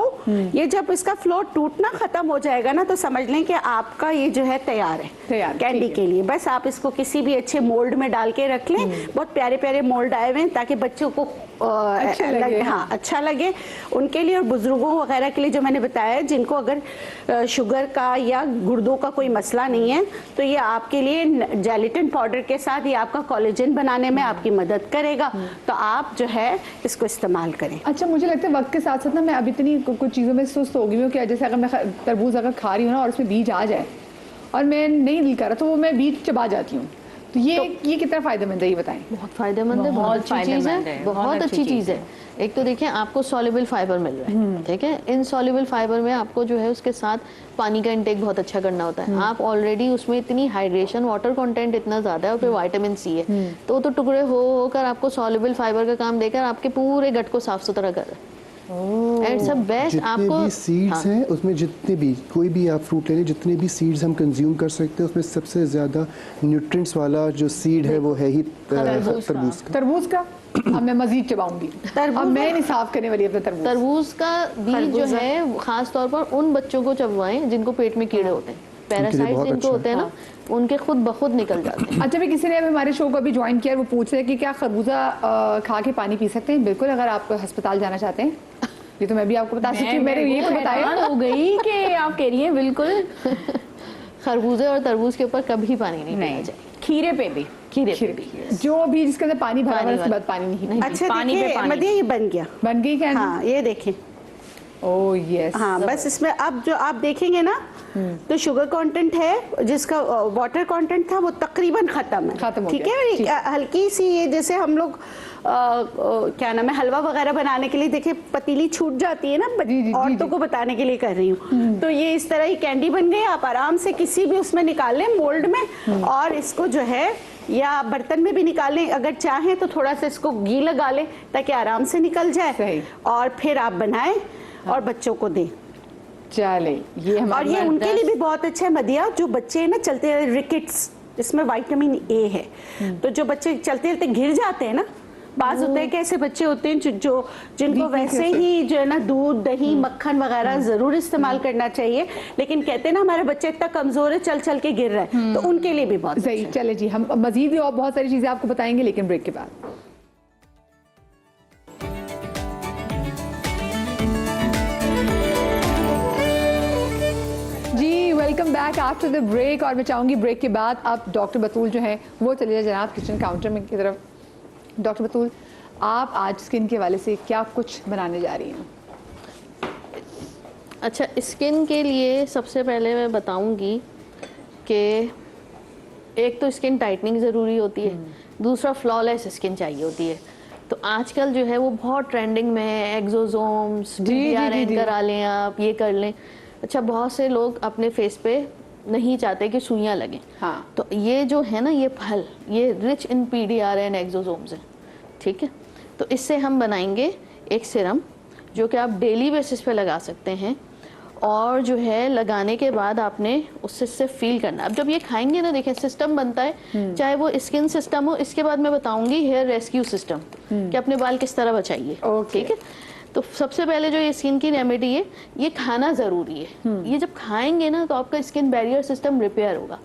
ये जब इसका फ्लो टूटना खत्म हो जाएगा ना, तो समझ लें कि आपका ये जो है तैयार है कैंडी के लिए। बस आप इसको किसी भी अच्छे मोल्ड में डाल के रख लें। बहुत प्यारे प्यारे मोल्ड आए हुए हैं ताकि बच्चों को हाँ अच्छा लगे उनके लिए, और बुजुर्गों वगैरह के लिए जो मैंने बताया, जिनको अगर शुगर का या गुर्दों का कोई मसला नहीं है, तो ये आपके लिए जेलेटिन पाउडर के साथ ये आपका कोलेजन बनाने में आपकी मदद करेगा। तो आप जो है इसको इस्तेमाल करें। अच्छा, मुझे लगता है वक्त के साथ साथ ना मैं अभी इतनी कुछ चीज़ों में सुस्त हो गई हूँ कि जैसे अगर मैं तरबूज अगर खा रही हूँ ना और उसमें बीज आ जाए और मैं नहीं दिल कर रहा, तो वो मैं बीज चबा जाती हूँ। तो ये कितना फायदेमंद है, ये बताएं। बहुत फायदेमंद है, बहुत अच्छी चीज़ है, बहुत अच्छी चीज़ है। एक तो देखिए आपको सॉल्युबल फाइबर मिल रहा है, ठीक है। इन सॉल्युबल फाइबर में आपको जो है उसके साथ पानी का इंटेक बहुत अच्छा करना होता है। आप ऑलरेडी उसमें इतनी हाइड्रेशन, वाटर कंटेंट इतना ज़्यादा है, और फिर विटामिन सी है, तो वो तो टुकड़े होकर आपको सॉल्युबल फाइबर का काम देकर आपके पूरे गट को साफ सुथरा कर रहा है। It's a best. जितने आपको भी सीड्स हैं उसमें, जितने भी कोई भी आप फ्रूट ले लें, जितने भी सीड्स हम कंज्यूम कर सकते हैं, उसमें सबसे ज़्यादा न्यूट्रिएंट्स वाला जो सीड है वो है ही तरबूज का। तरबूज का अब मैं मजीद चबाऊंगी, अब मैं नहीं साफ करने वाली अपना तरबूज। तरबूज का बीज जो है खास तौर पर उन बच्चों को चबवाएं जिनको पेट में कीड़े होते हैं, पैरासाइट्स जिनको होते हैं ना, उनके खुद ब खुद निकल जाते हैं। अच्छा, मैं किसी ने अभी हमारे शो को अभी ज्वाइन किया, वो पूछ रहे हैं कि क्या खरबूजा खा के पानी पी सकते हैं? बिल्कुल, अगर आप अस्पताल जाना चाहते हैं। ये तो मैं भी आपको बता सकती हूँ, मैंने ये तो बताया हो गई कि आप कह रही हैं बिल्कुल खरबूजे और तरबूज के ऊपर कभी पानी नहीं पीना चाहिए। खीरे पे भी, खीरे पे भी जो भी जिसके अंदर पानी भरा हुआ है उसके बाद पानी नहीं। अच्छा पानी पे देखिए पानी। मदिया, ये बन गया। बन गई क्या? हाँ ये देखें। Oh yes. हाँ बस इसमें अब जो आप देखेंगे ना, तो शुगर कंटेंट है, जिसका वाटर कंटेंट था वो तकरीबन खत्म है, ठीक है। और हल्की सी ये जैसे हम लोग क्या नाम है, हलवा वगैरह बनाने के लिए देखिए पतीली छूट जाती है ना, औरतों को बताने के लिए कर रही हूँ। तो ये इस तरह ही कैंडी बन गई। आप आराम से किसी भी उसमें निकाल लें, मोल्ड में, और इसको जो है या बर्तन में भी निकाल लें, अगर चाहें तो थोड़ा सा इसको घी लगा लें ताकि आराम से निकल जाए, और फिर आप बनाएं और बच्चों को दें। चले ये और ये उनके लिए भी बहुत अच्छा है मदिया, जो बच्चे ना चलते हैं रिकेट्स, इसमें विटामिन ए है, तो जो बच्चे चलते चलते गिर जाते हैं ना, बाज होते हैं कि ऐसे बच्चे होते हैं जिनको वैसे ही जो है ना दूध, दही, मक्खन वगैरह जरूर इस्तेमाल करना चाहिए, लेकिन कहते हैं ना हमारा बच्चा इतना कमजोर है, चल चल के गिर रहा है, तो उनके लिए भी बहुत सही। चले जी, हम मजीद भी और बहुत सारी चीजें आपको बताएंगे, लेकिन ब्रेक के बाद। Welcome back after the break. और मैं चाहूंगी ब्रेक के बाद अब डॉक्टर बतूल जो है वो चले जाए जनाब किचन काउंटर में की तरफ। डॉक्टर बतूल, आप आज स्किन के हवाले से क्या कुछ बनाने जा रही हैं? अच्छा, स्किन के लिए सबसे पहले मैं बताऊंगी कि एक तो स्किन टाइटनिंग ज़रूरी होती है, दूसरा फ्लॉलेस स्किन चाहिए होती है। तो आजकल जो है वो बहुत ट्रेंडिंग में है, एक्सोसोम्स, PRN करा लें आप, ये कर लें। अच्छा, बहुत से लोग अपने फेस पे नहीं चाहते कि सुइयां लगें, हाँ। तो ये जो है ना, ये फल, ये रिच इन PRN एक्सोसोम्स है, ठीक है। तो इससे हम बनाएंगे एक सिरम जो कि आप डेली बेसिस पे लगा सकते हैं, और जो है लगाने के बाद आपने उससे फील करना। अब जब ये खाएंगे ना, देखिए सिस्टम बनता है, चाहे वो स्किन सिस्टम हो, इसके बाद मैं बताऊंगी हेयर रेस्क्यू सिस्टम कि अपने बाल किस तरह बचाइए, ठीक है। तो सबसे पहले जो ये स्किन की रेमेडी है, ये खाना ज़रूरी है। ये जब खाएंगे ना तो आपका स्किन बैरियर सिस्टम रिपेयर होगा।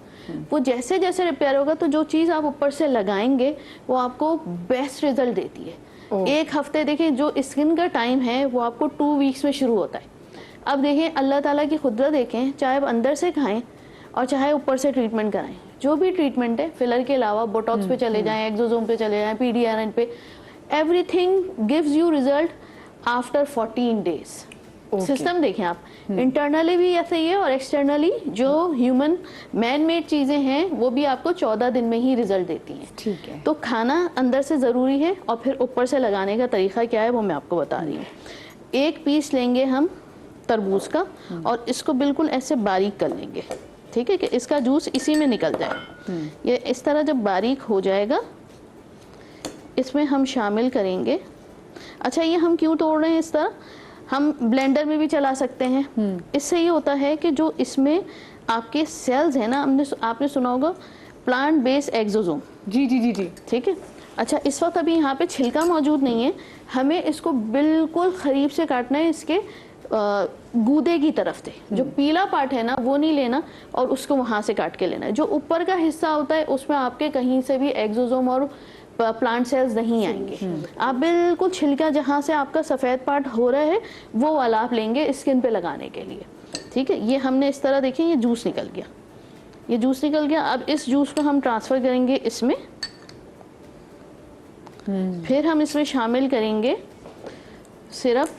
वो जैसे जैसे रिपेयर होगा तो जो चीज़ आप ऊपर से लगाएंगे वो आपको बेस्ट रिजल्ट देती है। एक हफ्ते, देखिए जो स्किन का टाइम है वो आपको 2 वीक्स में शुरू होता है। अब देखें अल्लाह ताला की खुदरत देखें, चाहे आप अंदर से खाएं और चाहे ऊपर से ट्रीटमेंट कराएं, जो भी ट्रीटमेंट है, फिलर के अलावा बोटॉक्स पे चले जाएं, एक्सोसोम पे चले जाएं, PRN पे, everything gives you result after 14 days. System देखें आप, इंटरनली भी ऐसे ही है और एक्सटर्नली जो ह्यूमन मैन मेड चीज़ें हैं वो भी आपको 14 दिन में ही रिजल्ट देती हैं, ठीक है। तो खाना अंदर से ज़रूरी है, और फिर ऊपर से लगाने का तरीका क्या है वो मैं आपको बता रही हूँ। एक पीस लेंगे हम तरबूज का, और इसको बिल्कुल ऐसे बारीक कर लेंगे, ठीक है, कि इसका जूस इसी में निकल जाए। ये इस तरह जब बारीक हो जाएगा, इसमें हम शामिल करेंगे। अच्छा, ये हम क्यों तोड़ रहे हैं इस तरह? हम ब्लेंडर में भी चला सकते हैं। इससे ये होता है कि जो इसमें आपके सेल्स हैं ना, आपने सुना होगा प्लांट बेस्ड एक्सोसोम, जी जी जी जी, ठीक है। अच्छा, इस वक्त अभी यहाँ पे छिलका मौजूद नहीं है, हमें इसको बिल्कुल करीब से काटना है, इसके गूदे की तरफ से। जो पीला पार्ट है ना वो नहीं लेना, और उसको वहाँ से काट के लेना है। जो ऊपर का हिस्सा होता है उसमें आपके कहीं से भी एक्सोसोम और प्लांट सेल्स नहीं आएंगे। आप बिल्कुल छिलका जहाँ से आपका सफ़ेद पार्ट हो रहा है वो वाला आप लेंगे स्किन पे लगाने के लिए, ठीक है। ये हमने इस तरह देखिए ये जूस निकल गया, ये जूस निकल गया। अब इस जूस को हम ट्रांसफ़र करेंगे इसमें, फिर हम इसमें शामिल करेंगे सिरप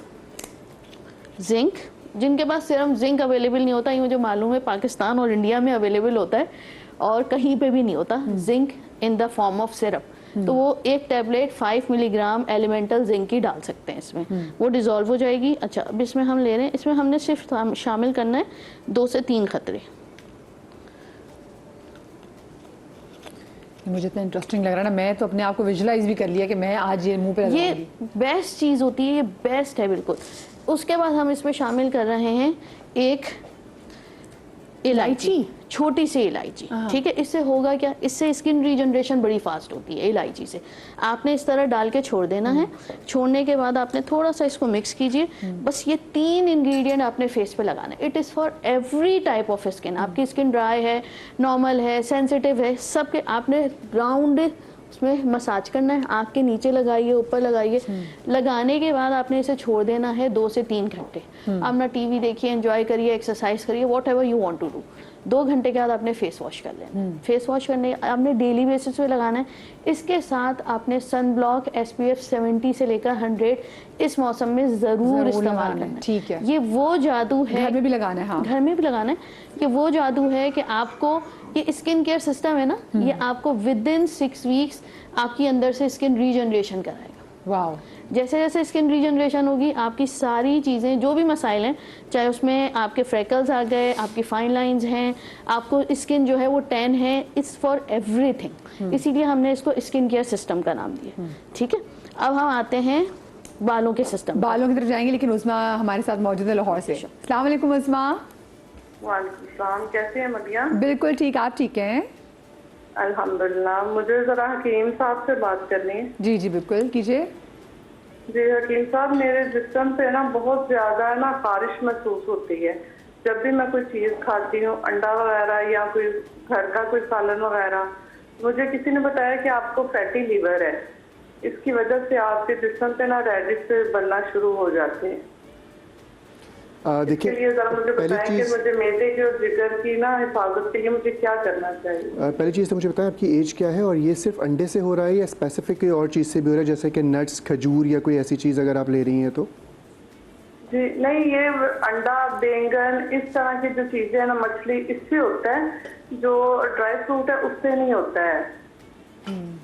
जिंक। जिनके पास सिर्फ जिंक अवेलेबल नहीं होता, ये मुझे मालूम है पाकिस्तान और इंडिया में अवेलेबल होता है और कहीं पे भी नहीं होता zinc in the form of syrup, तो वो एक टैबलेट 5 मिलीग्राम एलिमेंटल जिंक की डाल सकते हैं इसमें, वो डिज़ोल्व हो जाएगी। अच्छा, अब इसमें हम ले रहे हैं, इसमें हमने सिर्फ शामिल करना है 2 से 3 खतरे। मुझे इतना इंटरेस्टिंग लग रहा है ना, मैं तो अपने आप को विजुलाइज भी कर लिया कि मैं आज ये मुंह पे ये लगाऊंगी। बेस्ट चीज़ होती है, ये बेस्ट है बिल्कुल। उसके बाद हम इसमें शामिल कर रहे हैं एक इलायची, छोटी सी इलायची, ठीक है। इससे होगा क्या, इससे स्किन रीजनरेशन बड़ी फास्ट होती है इलायची से। आपने इस तरह डाल के छोड़ देना है। छोड़ने के बाद आपने थोड़ा सा इसको मिक्स कीजिए। बस ये 3 इंग्रेडिएंट आपने फेस पे लगाना है। It is for every type of skin. आपकी स्किन ड्राई है, नॉर्मल है, सेंसिटिव है, सबके आपने राउंड उसमें मसाज करना है। आँख के नीचे लगाइए, ऊपर लगाइए। लगाने के बाद आपने इसे छोड़ देना है 2 से 3 घंटे। अपना टीवी देखिए, एंजॉय करिए, एक्सरसाइज करिए, whatever you want to do. 2 घंटे के बाद आपने फेस वॉश कर लेना। फेस वॉश करने आपने डेली बेसिस पे लगाना है। इसके साथ आपने सन ब्लॉक SPF 70 से लेकर 100 इस मौसम में ज़रूर इस्तेमाल करना है। ठीक है, ये वो जादू है, घर में भी लगाना है। हाँ, घर में भी लगाना है। ये वो जादू है कि आपको ये स्किन केयर सिस्टम है ना, ये आपको विद इन 6 वीक्स आपकी अंदर से स्किन रीजनरेशन कराएगा। वाह। जैसे जैसे स्किन रीजनरेशन होगी, आपकी सारी चीज़ें जो भी मसाइल हैं, चाहे उसमें आपके फ्रेकल्स आ गए, आपकी फाइन लाइंस हैं, आपको स्किन जो है वो टैन है, इट्स फॉर एवरीथिंग। इसीलिए हमने इसको स्किन केयर सिस्टम का नाम दिया, ठीक है। अब हम आते हैं बालों के सिस्टम, बालों की तरफ जाएंगे, लेकिन उस्मा हमारे साथ मौजूद है लाहौर से। अस्सलाम वालेकुम उस्मा। वालेकुम सलाम, कैसे हैं मदिया? बिल्कुल ठीक, आप ठीक हैं? अल्हम्दुलिल्लाह। मुझे जरा हकीम साहब से बात करनी है। जी जी बिल्कुल कीजिए। जी हकीम साहब, मेरे जिस्म पे ना बहुत ज्यादा ना खारिश महसूस होती है जब भी मैं कोई चीज खाती हूँ, अंडा वगैरह या कोई घर का कोई सालन वगैरह। मुझे किसी ने बताया कि आपको फैटी लीवर है, इसकी वजह से आपके जिस्म पे ना रेडिश बनना शुरू हो जाते हैं। देखिए, पहली चीज़ मुझे मैदे की और जिगर की ना हिफाजत के लिए मुझे क्या करना चाहिए? पहली चीज़ तो मुझे बताएं आपकी एज क्या है और ये सिर्फ अंडे से हो रहा है या स्पेसिफिक कोई और चीज़ से भी हो रहा है, जैसे कि नट्स, खजूर या कोई ऐसी चीज़ अगर आप ले रही हैं तो? जी नहीं, ये अंडा, बैंगन, इस तरह की जो चीजें हैं ना, मछली, इससे होता है। जो ड्राई फ्रूट है उससे नहीं होता है।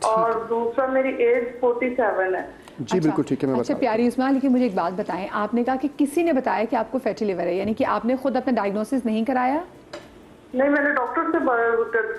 और दूसरा, मेरी एज 47 है। जी बिल्कुल ठीक है, मैं अच्छा बता प्यारी उस्मा, लेकिन मुझे एक बात बताएं, आपने कहा कि किसी ने बताया कि आपको फैटी लिवर है, यानी कि आपने खुद अपना डायग्नोसिस नहीं कराया? नहीं, मैंने डॉक्टर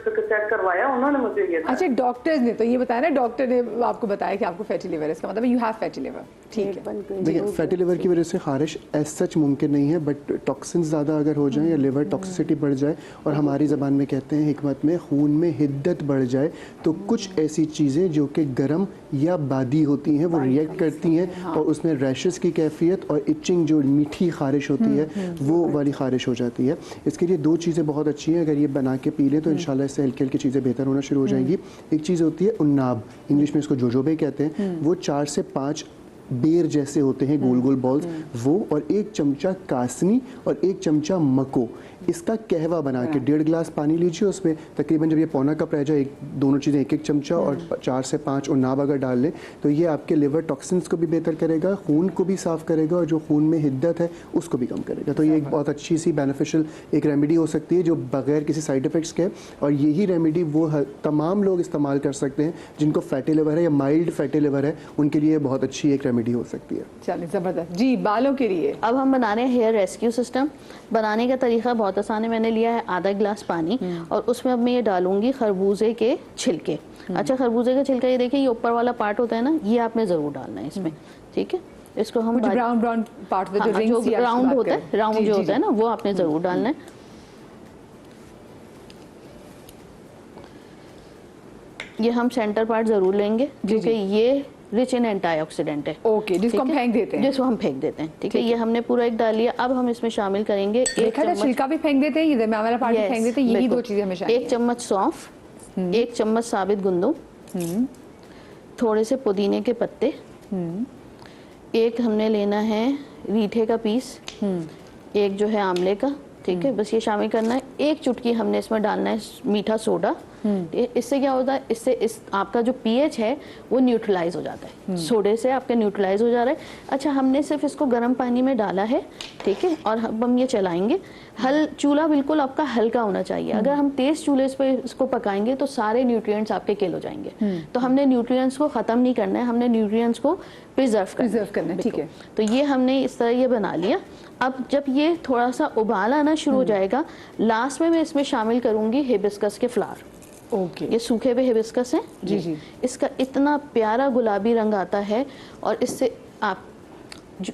से चेक करवाया, उन्होंने मुझे ये अच्छा, डॉक्टर्स ने तो ये बताया ना, डॉक्टर ने आपको बताया कि आपको फैटी लिवर है, इसका मतलब यू हैव फैटी लिवर। ठीक है। देखिए, फैटी लिवर की वजह से खारिश एज सच मुमकिन नहीं है, बट टॉक्सिन्स ज़्यादा अगर हो जाएं या लिवर टॉक्सिसिटी बढ़ जाए, और हमारी ज़बान में कहते हैं हिकमत में, खून में हिद्दत बढ़ जाए, तो कुछ ऐसी चीज़ें जो कि गर्म या बादी होती हैं वो रिएक्ट करती हैं और उसमें रैशेस की कैफियत और इचिंग, जो मीठी खारिश होती है वो वाली खारिश हो जाती है। इसके लिए 2 चीज़ें बहुत अच्छी हैं, अगर ये बना के पी लें तो इंशाल्लाह इससे हल्की हल्की चीज़ें बेहतर होना शुरू हो जाएंगी। एक चीज़ होती है उन्नाब, इंग्लिश में इसको जोजोबे कहते हैं, वो 4 से 5 बेर जैसे होते हैं, गोल गोल बॉल्स, वो, और 1 चमचा कासनी और 1 चमचा मको, इसका कहवा बना के 1.5 गिलास पानी लीजिए, उसमें तकरीबन जब ये पौना कप रह जाए, दोनों चीज़ें 1-1 चमचा और 4 से 5 उन्नाब अगर डाल लें तो ये आपके लिवर टॉक्सिन्स को भी बेहतर करेगा, खून को भी साफ़ करेगा और जो खून में हिद्दत है उसको भी कम करेगा। तो ये एक बहुत अच्छी सी बेनिफिशियल एक रेमेडी हो सकती है जो बगैर किसी साइड इफ़ेक्ट्स के, और यही रेमेडी वो तमाम लोग इस्तेमाल कर सकते हैं जिनको फैटी लिवर है या माइल्ड फैटी लिवर है, उनके लिए बहुत अच्छी एक रेमेडी हो सकती है। चलिए, ज़बरदस्त। जी, बालों के लिए अब हम बना रहे हैं हेयर रेस्क्यू सिस्टम। बनाने का तरीका बहुत आसान है। मैंने लिया है आधा गिलास पानी और उसमें अब मैं ये डालूंगी खरबूजे के छिलके। अच्छा, खरबूजे का छिलका, ये देखिए, ये ऊपर वाला पार्ट होता है ना, ये आपने ज़रूर डालना है इसमें, ठीक है। इसको हम ब्राउन ब्राउन पार्ट जो राउंड होता है, राउंड जो होता है ना, वो आपने ज़रूर डालना है। ये हम सेंटर पार्ट ज़रूर लेंगे क्योंकि ये रिच इन एंटीऑक्सीडेंट है। ओके, जिसको हम फेंक देते हैं। जिसको हम फेंक देते हैं, ठीक है। ये हमने पूरा एक डाल लिया। अब हम इसमें शामिल करेंगे छिलका भी फेंक देते हैं, ये दरमियान वाला पार्ट भी फेंक देते हैं, यही 2 चीजें हमेशा। 1 चम्मच सौंफ, 1 चम्मच साबित गुंदुम, थोड़े से पुदीने के पत्ते, एक हमने लेना है रीठे का पीस, एक जो है आंवले का, ठीक है, बस ये शामिल करना है। एक चुटकी हमने इसमें डालना है मीठा सोडा। इससे क्या होता है, इससे इस आपका जो पीएच है वो न्यूट्रलाइज हो जाता है, सोडे से आपका न्यूट्रलाइज हो जा रहा है। अच्छा, हमने सिर्फ इसको गर्म पानी में डाला है, ठीक है, और हम ये चलाएंगे। चूल्हा बिल्कुल आपका हल्का होना चाहिए। अगर हम तेज चूल्हे पे इसको पकाएंगे तो सारे न्यूट्रिएंट्स आपके किल हो जाएंगे। तो हमने न्यूट्रिएंट्स को खत्म नहीं करना है, हमने न्यूट्रिएंट्स को प्रिजर्व करना है, ठीक है। तो ये हमने इस तरह ये बना लिया। अब जब ये थोड़ा सा उबाल आना शुरू हो जाएगा, लास्ट में मैं इसमें शामिल करूंगी हिबिस्कस के फ्लावर। ओके, ये सूखे हुए हिबिस्कस हैं जी जी। इसका इतना प्यारा गुलाबी रंग आता है और इससे आप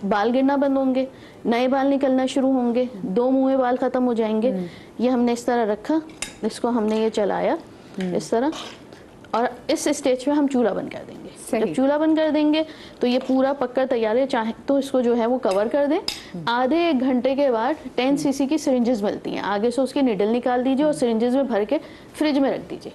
बाल गिरना बंद होंगे, नए बाल निकलना शुरू होंगे, 2 मुंह में बाल खत्म हो जाएंगे। ये हमने इस तरह रखा, इसको हमने ये चलाया इस तरह, और इस स्टेज पे हम चूल्हा बंद कर देंगे। जब चूल्हा बंद कर देंगे तो ये पूरा पककर तैयार है। चाहे तो इसको जो है वो कवर कर दें। आधे 1 घंटे के बाद 10 सीसी की सिरिंजेस मिलती हैं, आगे से उसकी निडल निकाल दीजिए और सिरिंजेस में भर के फ्रिज में रख दीजिए।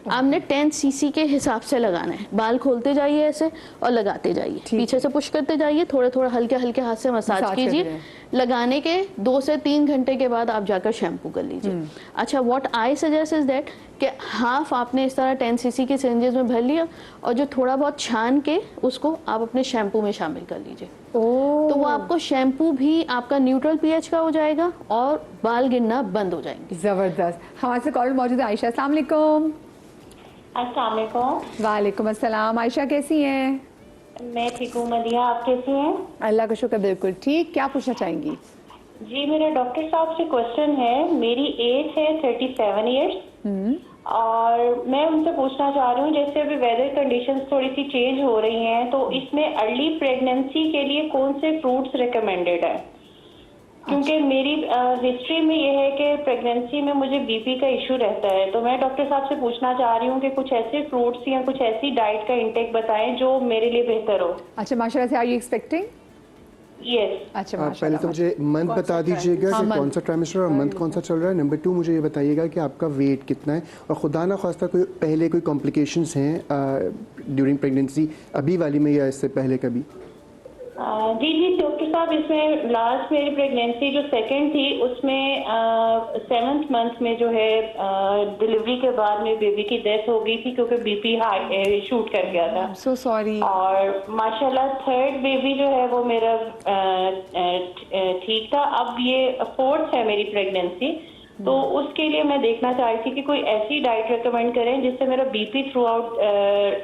आपने 10 सीसी के हिसाब से लगाना है, बाल खोलते जाइए ऐसे और लगाते जाइए, पीछे से पुश करते जाइए, थोड़े थोड़े हल्के हल्के हाथ से मसाज कीजिए। लगाने के 2 से 3 घंटे के बाद आप जाकर शैम्पू कर लीजिए। अच्छा, what I suggest is that कि हाफ आपने इस तरह 10 सीसी की सिरिंजेस में भर लिया और जो थोड़ा बहुत छान के उसको आप अपने शैम्पू में शामिल कर लीजिए। तो वो आपको शैम्पू भी आपका न्यूट्रल पीएच का हो जाएगा और बाल गिरना बंद हो जाएंगे। जबरदस्त। हमारे से कॉल मौजूद है आयशा। अस्सलाम वालेकुम। अस्सलाम वालेकुम। वालेकुम अस्सलाम। आयशा कैसी हैं? मैं ठीक हूँ मदिया, आप कैसी हैं? अल्लाह का शुक्र, बिल्कुल ठीक। क्या पूछना चाहेंगी? जी, मेरा डॉक्टर साहब से क्वेश्चन है। मेरी एज है 37 इयर्स और मैं उनसे पूछना चाह रही हूँ, जैसे अभी वेदर कंडीशंस थोड़ी सी चेंज हो रही हैं, तो इसमें अर्ली प्रेगनेंसी के लिए कौन से फ्रूट्स रिकमेंडेड है? क्योंकि मेरी हिस्ट्री में ये है कि प्रेगनेंसी में मुझे बीपी का इशू रहता है, तो मैं डॉक्टर साहब से पूछना चाह रही हूँ कि कुछ ऐसे फ्रूट्स या कुछ ऐसी डाइट का इंटेक बताएं जो मेरे लिए बेहतर हो। अच्छा, माशाल्लाह से। Are you expecting? यस। अच्छा, आप पहले तो मुझे मंथ बता दीजिएगा कि कौन सा ट्राइमेस्टर और मंथ कौन सा चल रहा है। नंबर 2 मुझे ये बताइएगा कि आपका वेट कितना है और खुदा ना खास्ता कोई पहले कोई कॉम्प्लिकेशंस हैं ड्यूरिंग प्रेगनेंसी, अभी वाली में या इससे पहले कभी? जी जी डॉक्टर साहब, इसमें लास्ट मेरी प्रेगनेंसी जो सेकंड थी उसमें 7th मंथ में जो है डिलीवरी के बाद में बेबी की डेथ हो गई थी क्योंकि बीपी हाई शूट कर गया था। So sorry. और माशाल्लाह 3rd बेबी जो है वो मेरा ठीक था। अब ये 4th है मेरी प्रेगनेंसी, तो उसके लिए मैं देखना चाह रही थी कि कोई ऐसी डाइट रेकमेंड करें जिससे मेरा बीपी थ्रू आउट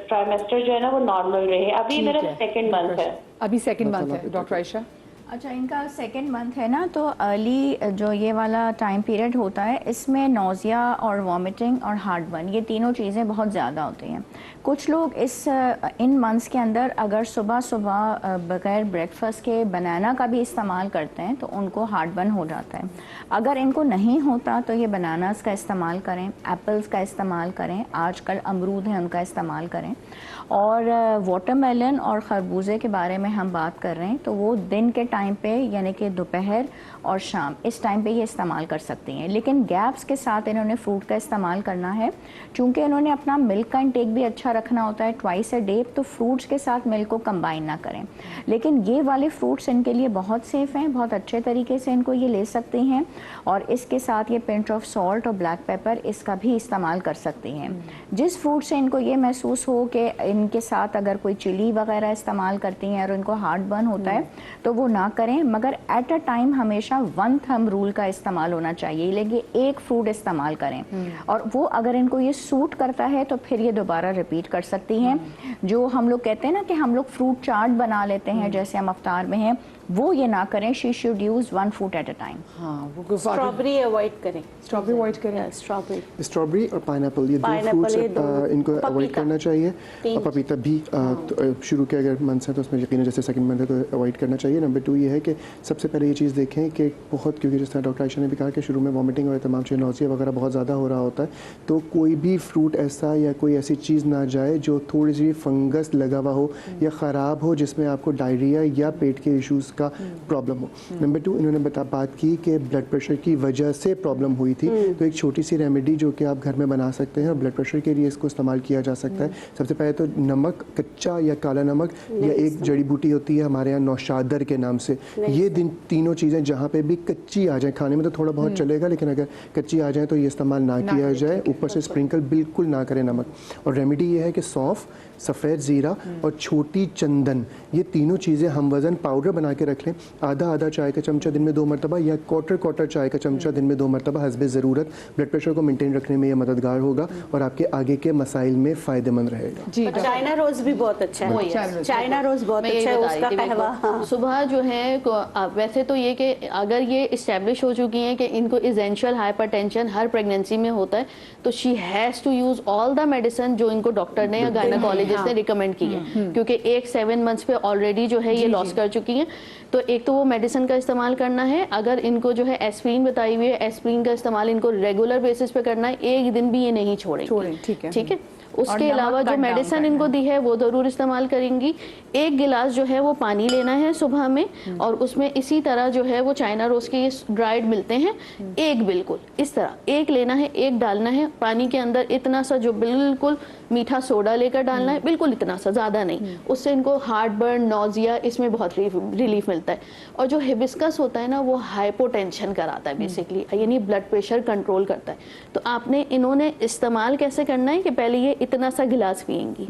ट्राइमेस्टर जो है ना वो नॉर्मल रहे। अभी मेरा 2nd मंथ है। अभी 2nd मंथ है डॉक्टर आयशा। अच्छा, इनका 2nd मंथ है ना, तो अर्ली जो ये वाला टाइम पीरियड होता है इसमें नोज़िया और वॉमिटिंग और हार्टबर्न, ये तीनों चीज़ें बहुत ज़्यादा होती हैं। कुछ लोग इन मंथ्स के अंदर अगर सुबह सुबह बगैर ब्रेकफास्ट के बनाना का भी इस्तेमाल करते हैं तो उनको हार्टबर्न हो जाता है। अगर इनको नहीं होता तो ये बनानास का इस्तेमाल करें, एप्पल्स का इस्तेमाल करें, आजकल अमरूद हैं उनका इस्तेमाल करें, और वाटरमेलन और खरबूजे के बारे में हम बात कर रहे हैं तो वो दिन के टाइम पे यानी कि दोपहर और शाम इस टाइम पे ये इस्तेमाल कर सकती हैं। लेकिन गैप्स के साथ इन्होंने फ्रूट का इस्तेमाल करना है, चूँकि इन्होंने अपना मिल्क का इंटेक भी अच्छा रखना होता है ट्वाइस अ डे, तो फ्रूट्स के साथ मिल्क को कंबाइन ना करें। लेकिन ये वाले फ्रूट्स इनके लिए बहुत सेफ़ हैं, बहुत अच्छे तरीके से इनको ये ले सकती हैं, और इसके साथ ये पिंच ऑफ सॉल्ट और ब्लैक पेपर इसका भी इस्तेमाल कर सकती हैं। जिस फ्रूट से इनको ये महसूस हो कि इनके साथ अगर कोई चिली वगैरह इस्तेमाल करती हैं और इनको हार्ट बर्न होता है तो वो ना करें, मगर एट अ टाइम हमेशा 1 थंब रूल का इस्तेमाल होना चाहिए, लेकिन एक फ्रूट इस्तेमाल करें, और वो अगर इनको ये सूट करता है तो फिर ये दोबारा रिपीट कर सकती हैं। जो हम लोग कहते हैं ना कि हम लोग फ्रूट चार्ट बना लेते हैं जैसे हम अफ्तार में हैं, वो ये ना करें। She should use 1 fruit at a time. हाँ, वो स्ट्रॉबेरी अवॉइड करें। स्ट्रॉबेरी अवॉइड करें। स्ट्रॉबेरी और पाइनएप्पल, ये 2 फ्रूट्स इनको अवॉइड करना चाहिए। और पपीता भी शुरू के अगर मंथ है तो उसमें यकीन जैसे 2nd मंथ है तो अवॉइड करना चाहिए। नंबर 2 ये है कि सबसे पहले ये चीज़ देखें कि बहुत, क्योंकि जिस तरह डॉक्टर आयशा ने भी कहा कि शुरू में वॉमिटिंग और तमाम चीज़ें नौसिया वगैरह बहुत ज़्यादा हो रहा होता है, तो कोई भी फ्रूट ऐसा या कोई ऐसी चीज़ ना जाए जो थोड़ी सी फंगस लगा हुआ हो या ख़राब हो जिसमें आपको डायरिया या पेट के इश्यूज़ का प्रॉब्लम हो। नंबर 2, इन्होंने बात की कि ब्लड प्रेशर की वजह से प्रॉब्लम हुई थी, तो एक छोटी सी रेमेडी जो कि आप घर में बना सकते हैं और ब्लड प्रेशर के लिए इसको इस्तेमाल किया जा सकता है। सबसे पहले तो नमक, कच्चा या काला नमक, या एक जड़ी बूटी होती है हमारे यहाँ नौशादर के नाम से, ये तीनों चीज़ें जहाँ पे भी कच्ची आ जाए, खाने में तो थोड़ा बहुत चलेगा लेकिन अगर कच्ची आ जाए तो ये इस्तेमाल ना किया जाए। ऊपर से स्प्रिंकल बिल्कुल ना करें नमक। और रेमेडी ये है कि सौंफ, सफ़ेद ज़ीरा और छोटी चंदन, ये तीनों चीज़ें हम वज़न पाउडर बना के रख लें। आधा चाय का चमचा दिन में 2 मरतबा या क्वार्टर चाय का चमचा दिन में 2 मरतबा हस्बे ज़रूरत ब्लड प्रेशर को मेंटेन रखने में ये मददगार होगा और आपके आगे के मसाइल में फ़ायदेमंद रहेगा। जी, और चाइना रोज भी बहुत अच्छा है, चाइना रोज बहुत अच्छा है, उसका कहवा। हाँ। सुबह जो है वैसे तो ये कि अगर ये इस्टेब्लिश हो चुकी हैं कि इनको इसेंशियल हाइपरटेंशन हर प्रेगनेंसी में होता है, तो she has to use all the medicine जो इनको डॉक्टर ने या गायनेकोलॉजिस्ट ने रिकमेंड की है, क्योंकि एक 7 मंथ्स पे ऑलरेडी जो है ये लॉस कर चुकी हैं। तो एक तो वो मेडिसिन का इस्तेमाल करना है। अगर इनको जो है एस्प्रिन बताई हुई है, एस्प्रिन का इस्तेमाल इनको रेगुलर बेसिस पे करना है, एक दिन भी ये नहीं छोड़ेंगे। ठीक है। उसके अलावा जो मेडिसिन इनको दी है वो ज़रूर इस्तेमाल करेंगी। 1 गिलास जो है वो पानी लेना है सुबह में, और उसमें इसी तरह जो है वो चाइना रोज के ये ड्राइड मिलते हैं, एक बिल्कुल इस तरह 1 लेना है, 1 डालना है पानी के अंदर, इतना सा जो बिल्कुल मीठा सोडा लेकर डालना है, बिल्कुल इतना सा, ज़्यादा नहीं। उससे इनको हार्ट बर्न, नोजिया, इसमें बहुत रिलीफ मिलता है। और जो हिबिस्कस होता है ना, वो हाइपोटेंशन कराता है बेसिकली, यानी ब्लड प्रेशर कंट्रोल करता है। तो आपने इन्होंने इस्तेमाल कैसे करना है कि पहले ये इतना सा गिलास पिएंगी,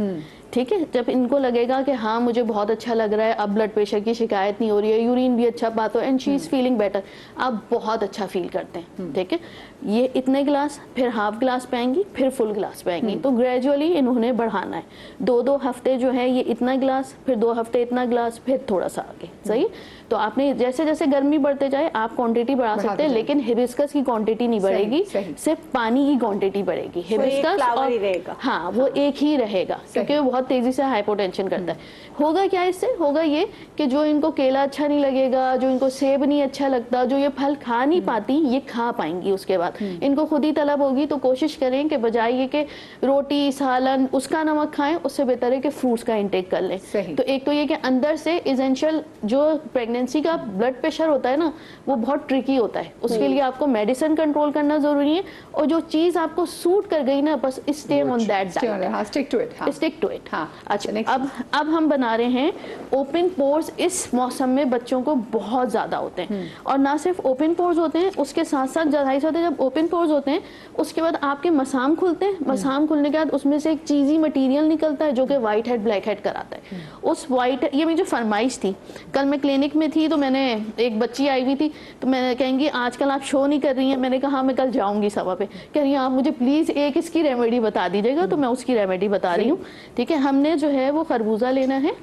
ठीक है। जब इनको लगेगा कि हाँ मुझे बहुत अच्छा लग रहा है, अब ब्लड प्रेशर की शिकायत नहीं हो रही है, यूरिन भी अच्छा पाता है and she is feeling better, आप बहुत अच्छा फील करते हैं, ठीक है। ये इतने गिलास, फिर हाफ गिलास पाएंगी, फिर फुल गिलास पाएंगी। तो ग्रेजुअली इन्होंने बढ़ाना है। 2-2 हफ्ते जो है ये इतना गिलास, फिर 2 हफ्ते इतना गिलास, फिर थोड़ा सा आगे, सही। तो आपने जैसे जैसे गर्मी बढ़ते जाए आप क्वांटिटी बढ़ा सकते हैं, लेकिन हिबिस्कस की क्वांटिटी नहीं बढ़ेगी, सिर्फ पानी की क्वांटिटी बढ़ेगी। हिबिस्कस और हाँ वो एक ही रहेगा, क्योंकि वो बहुत तेजी से हाइपोटेंशन करता है। होगा क्या इससे, होगा ये कि जो इनको केला अच्छा नहीं लगेगा, जो इनको सेब नहीं अच्छा लगता, जो ये फल खा नहीं पाती, ये खा पाएंगी। उसके बाद इनको खुद ही तलब होगी, तो कोशिश करें कि बजाय ये कि रोटी सालन उसका नमक खाएं, उससे बेहतर है कि फ्रूट्स का इंटेक कर लें। तो एक तो ये कि अंदर से इसेंशियल जो प्रेगनेंसी का ब्लड प्रेशर होता है ना, वो बहुत ट्रिकी होता है, उसके लिए आपको मेडिसिन कंट्रोल करना जरूरी है। और जो चीज आपको सूट कर गई ना, बस stay on that diet, stick to it. अच्छा, अब हम बना रहे हैं ओपन पोर्स। इस मौसम में बच्चों को बहुत ज्यादा होते हैं, और ना सिर्फ ओपन पोर्स होते हैं, उसके साथ साथ जाहिर होते हैं, जब ओपन पोर्स होते हैं उसके बाद आपके मसाम खुलते हैं। मसाम खुलने के बाद उसमें से एक चीजी मटेरियल निकलता है जो कि व्हाइट हेड ब्लैक हेड कराता है। उस व्हाइट, ये मेरी जो फरमाइश थी, कल मैं क्लिनिक में थी तो मैंने, एक बच्ची आई हुई थी तो मैं कहेंगी आजकल आप शो नहीं कर रही हैं। मैंने कहा मैं कल जाऊंगी सभा पे। कह रही हैं आप मुझे प्लीज एक इसकी रेमेडी बता दीजिएगा। तो मैं उसकी रेमेडी बता रही हूँ, ठीक है। हमने जो है वो खरबूजा लेना है।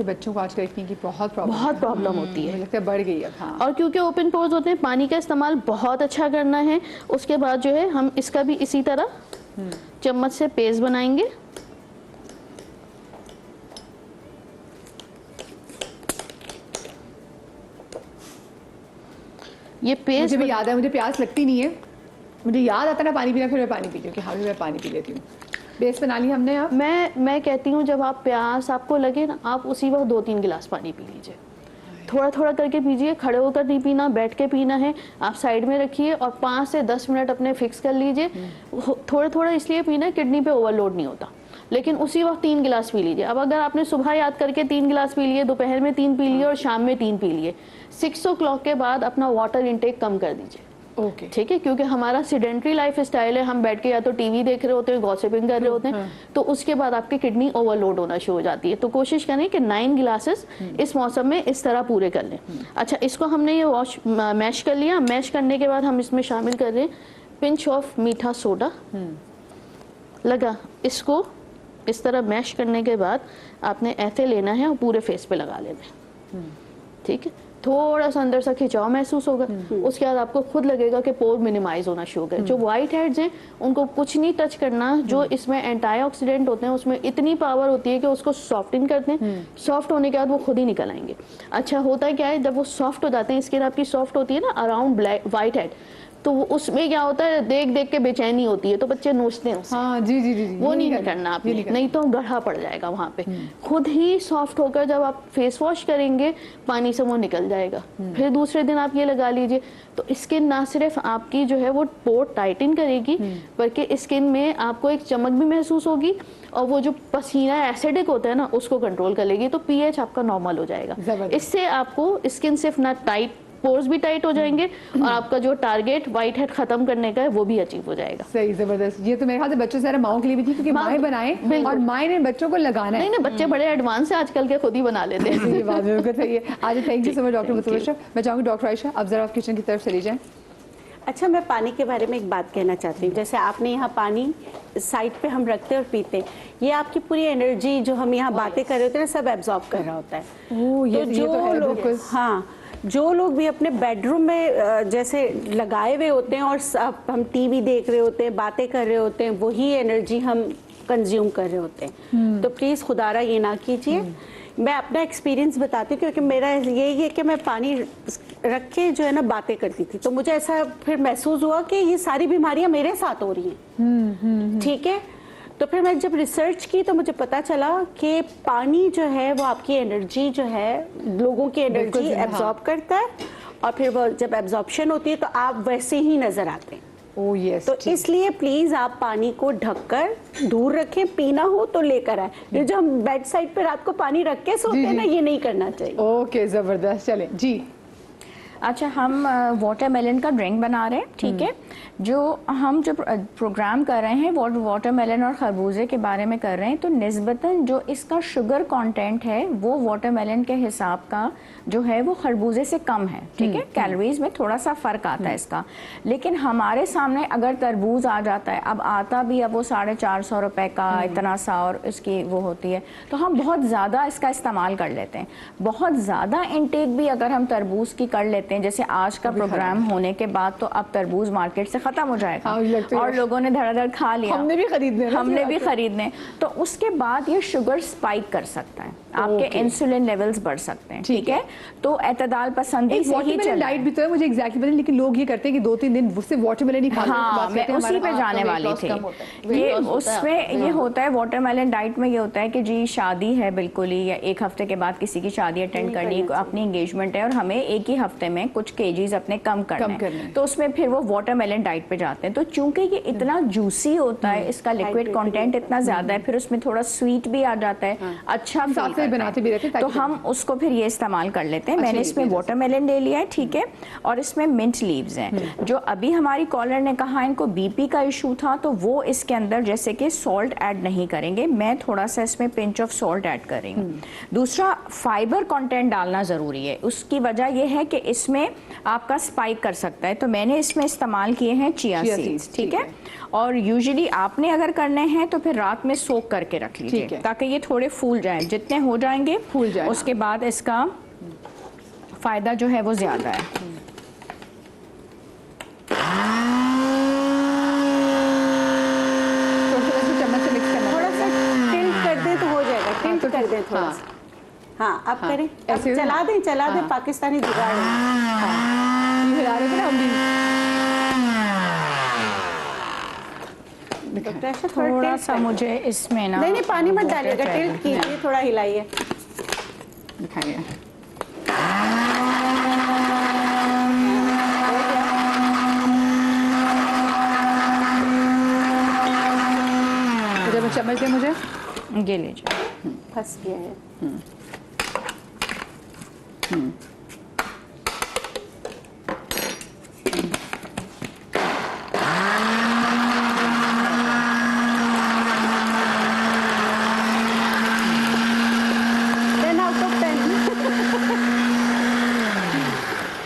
बच्चों को आजकल इतनी की बहुत प्रॉब्लम होती है, लगता है बढ़ गई है। हाँ। और क्योंकि ओपन पोर्स होते हैं, पानी का इस्तेमाल बहुत अच्छा करना है। उसके बाद जो है हम इसका भी इसी तरह चम्मच से पेस्ट बनाएंगे। ये पेस्ट मुझे भी याद है, मुझे प्यास लगती नहीं है, मुझे याद आता ना पानी पीना, फिर मैं पानी पीती हूँ कि हाँ मैं पानी पी लेती हूँ। बेस बना ली हमने। आप मैं कहती हूँ जब आप प्यास आपको लगे ना, आप उसी वक्त 2-3 गिलास पानी पी लीजिए। थोड़ा थोड़ा करके पीजिए, खड़े होकर नहीं पीना, बैठ के पीना है। आप साइड में रखिए और 5 से 10 मिनट अपने फिक्स कर लीजिए। थोड़ा थोड़ा इसलिए पीना है, किडनी पे ओवरलोड नहीं होता। लेकिन उसी वक्त 3 गिलास पी लीजिए। अब अगर आपने सुबह याद करके 3 गिलास पी लिए, दोपहर में 3 पी लिए और शाम में 3 पी लिए, 6 o'clock के बाद अपना वाटर इंटेक कम कर दीजिए। ओके, ठीक है। क्योंकि हमारा सीडेंट्री लाइफ स्टाइल है, हम बैठ के या तो टीवी देख रहे होते हैं, गॉसिपिंग कर रहे होते हैं, तो उसके बाद आपकी किडनी ओवरलोड होना शुरू हो जाती है। तो कोशिश करें कि 9 गिलासेस इस मौसम में इस तरह पूरे कर लें। अच्छा, इसको हमने ये मैश कर लिया। मैश करने के बाद हम इसमें शामिल कर रहे हैं पिंच ऑफ मीठा सोडा लगा। इसको इस तरह मैश करने के बाद आपने ऐसे लेना है और पूरे फेस पे लगा लेना है, ठीक है। थोड़ा सा अंदर सा खिंचाव महसूस होगा, उसके बाद आपको खुद लगेगा कि पोर मिनिमाइज होना शुरू हो गए। जो व्हाइट हेड्स हैं उनको कुछ नहीं टच करना। जो इसमें एंटीऑक्सीडेंट होते हैं उसमें इतनी पावर होती है कि उसको सॉफ्टन करते हैं। सॉफ्ट होने के बाद वो खुद ही निकल आएंगे। अच्छा, होता क्या है, जब वो सॉफ्ट हो जाते हैं, स्किन आपकी सॉफ्ट होती है ना अराउंड व्हाइट हेड, तो उसमें क्या होता है, देख देख के बेचैनी होती है, तो बच्चे नोचते हैं उससे। हाँ जी जी जी जी, वो ये नहीं करना आपने, ये नहीं तो गढ़ा पड़ जाएगा वहां पे। खुद ही सॉफ्ट होकर जब आप फेस वॉश करेंगे पानी से वो निकल जाएगा। फिर दूसरे दिन आप ये लगा लीजिए, तो स्किन ना सिर्फ आपकी जो है वो पोर टाइटन करेगी, बल्कि स्किन में आपको एक चमक भी महसूस होगी, और वो जो पसीना एसिडिक होता है ना उसको कंट्रोल कर लेगी, तो पीएच आपका नॉर्मल हो जाएगा। जबरदस्त। इससे आपको स्किन सिर्फ ना टाइट, पोर्स भी टाइट हो जाएंगे, और आपका जो टारगेट व्हाइट हेड खत्म करने का है वो भी अचीव हो जाएगा। सही, जबरदस्त। ये तो मेरे ख्याल से बच्चों से माओ के लिए भी थी, क्योंकि माएँ बनाए और माएँ ने बच्चों को लगाना है। नहीं ना, बच्चे बड़े एडवांस है आजकल के, खुद ही बना लेते हैं। ये बात बिल्कुल सही है। आज thank you so much doctor Mutawassil. मैं चाहूँगी डॉक्टर आयशा अब जरा आप किचन की तरफ चली जाएं। अच्छा, मैं पानी के बारे में एक बात कहना चाहती हूँ। जैसे आपने यहाँ पानी साइड पे हम रखते हैं और पीते हैं, ये आपकी पूरी एनर्जी जो हम यहाँ बातें कर रहे होते हैं ना, सब एब्जॉर्ब कर रहा होता है। ओह, ये तो है बिल्कुल। हाँ, जो लोग भी अपने बेडरूम में जैसे लगाए हुए होते हैं और हम टीवी देख रहे होते हैं, बातें कर रहे होते हैं, वही एनर्जी हम कंज्यूम कर रहे होते हैं। तो प्लीज़ खुदारा ये ना कीजिए। मैं अपना एक्सपीरियंस बताती हूँ, क्योंकि मेरा यही है कि मैं पानी रख के जो है ना बातें करती थी, तो मुझे ऐसा फिर महसूस हुआ कि ये सारी बीमारियां मेरे साथ हो रही हैं। ठीक है, तो फिर मैं जब रिसर्च की तो मुझे पता चला कि पानी जो है वो आपकी एनर्जी जो है, लोगों की एनर्जी एब्जॉर्ब करता है, और फिर वो जब एब्जॉर्प्शन होती है तो आप वैसे ही नजर आते हैं। ओह यस, तो इसलिए प्लीज आप पानी को ढककर दूर रखें, पीना हो तो लेकर आए। ये जो हम बेड साइड पे रात को पानी रख के सोते हैं ना, ये नहीं करना चाहिए। ओके, जबरदस्त। चलें जी। अच्छा, हम वाटरमेलन का ड्रिंक बना रहे हैं, ठीक है। जो हम जो प्रोग्राम कर रहे हैं वाटरमेलन और खरबूजे के बारे में कर रहे हैं, तो निस्बतन जो इसका शुगर कंटेंट है वो वाटरमेलन के हिसाब का जो है वो खरबूजे से कम है, ठीक है। कैलोरीज में थोड़ा सा फ़र्क आता है इसका। लेकिन हमारे सामने अगर तरबूज आ जाता है, अब आता भी अब वो 450 रुपए का इतना सा, और इसकी वो होती है, तो हम बहुत ज़्यादा इसका इस्तेमाल कर लेते हैं। बहुत ज़्यादा इनटेक भी अगर हम तरबूज की कर लेते हैं, जैसे आज का प्रोग्राम होने के बाद तो अब तरबूज मार्केट से खत्म हो जाएगा, और लोगों ने धड़ाधड़ खा लिया, हमने भी खरीदने, तो उसके बाद ये शुगर स्पाइक कर सकता है, आपके इंसुलिन लेवल्स बढ़ सकते हैं, ठीक है। तो एतदाल पसंदी से ही चलना। डाइट भी तो है, मुझे एग्जैक्टली पता, लेकिन लोग ये करते हैं कि 2-3 दिन उससे वाटरमेलन ही खा लेते हैं। हाँ, मैं उसी पे जाने वाली थी। ये उसमें ये होता है वाटरमेलन डाइट में, ये होता है कि जी शादी है बिल्कुल ही, या एक हफ्ते के बाद किसी की शादी अटेंड करनी है, अपनी एंगेजमेंट है, और हमें एक ही हफ्ते में कुछ केजीज अपने कम करने हैं, तो उसमें फिर वो वाटरमेलन डाइट पे जाते हैं। तो चूंकि ये इतना जूसी होता है, इसका लिक्विड कंटेंट इतना ज्यादा है, फिर उसमें थोड़ा स्वीट भी आ जाता है, अच्छा बनाते भी रहते हैं, तो हम उसको फिर ये इस्तेमाल कर लेते हैं। मैंने इसमें वाटरमेलन ले लिया है, ठीक है, और इसमें मिंट लीव्स हैं। जो अभी हमारी कॉलर ने कहा इनको बीपी का इशू था, तो वो इसके अंदर जैसे कि सॉल्ट ऐड नहीं करेंगे, मैं थोड़ा सा इसमें पिंच ऑफ सॉल्ट ऐड करेंगे। दूसरा, फाइबर कंटेंट डालना जरूरी है, उसकी वजह यह है कि इसमें आपका स्पाइक कर सकता है, तो मैंने इसमें इस्तेमाल किए हैं चिया सीड्स, ठीक है। और यूजुअली आपने अगर करने हैं तो फिर रात में सोक करके रख लीजिए, ताकि ये थोड़े फूल जाएं, जितने हो जाएंगे फूल जाए, उसके बाद इसका फायदा जो है वो ज्यादा है। चम्मच से मिक्स करना, थोड़ा सा टिल्ट कर दें तो हो जाएगा, टिल्ट कर दें थोड़ा सा। हाँ, अब करें, अब चला दें, पाकिस्तानी जुगाड़ है। हिला रहे थे ना हम भी। थोड़ा सा मुझे इसमें ना, नहीं पानी मत डालिएगा, टिल्ट कीजिए, थोड़ा हिलाइए, दिखाइए। जब चम्मच दे मुझे, ये लीजिए, फंस गया है।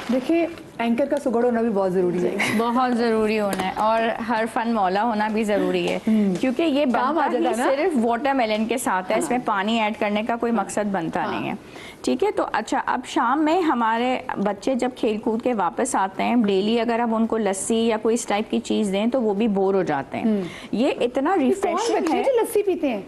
देखिए, एंकर का सुगड़ होना भी बहुत जरूरी है, बहुत जरूरी होना है, और हर फन मौला होना भी जरूरी है, क्योंकि ये बनता ही सिर्फ वाटरमेलन के साथ है, इसमें पानी ऐड करने का कोई मकसद बनता नहीं है, ठीक है। तो अच्छा, अब शाम में हमारे बच्चे जब खेल कूद के वापस आते हैं, डेली अगर आप उनको लस्सी या कोई इस टाइप की चीज दें तो वो भी बोर हो जाते हैं। ये इतना रिफ्रेशिंग है। लस्सी पीते हैं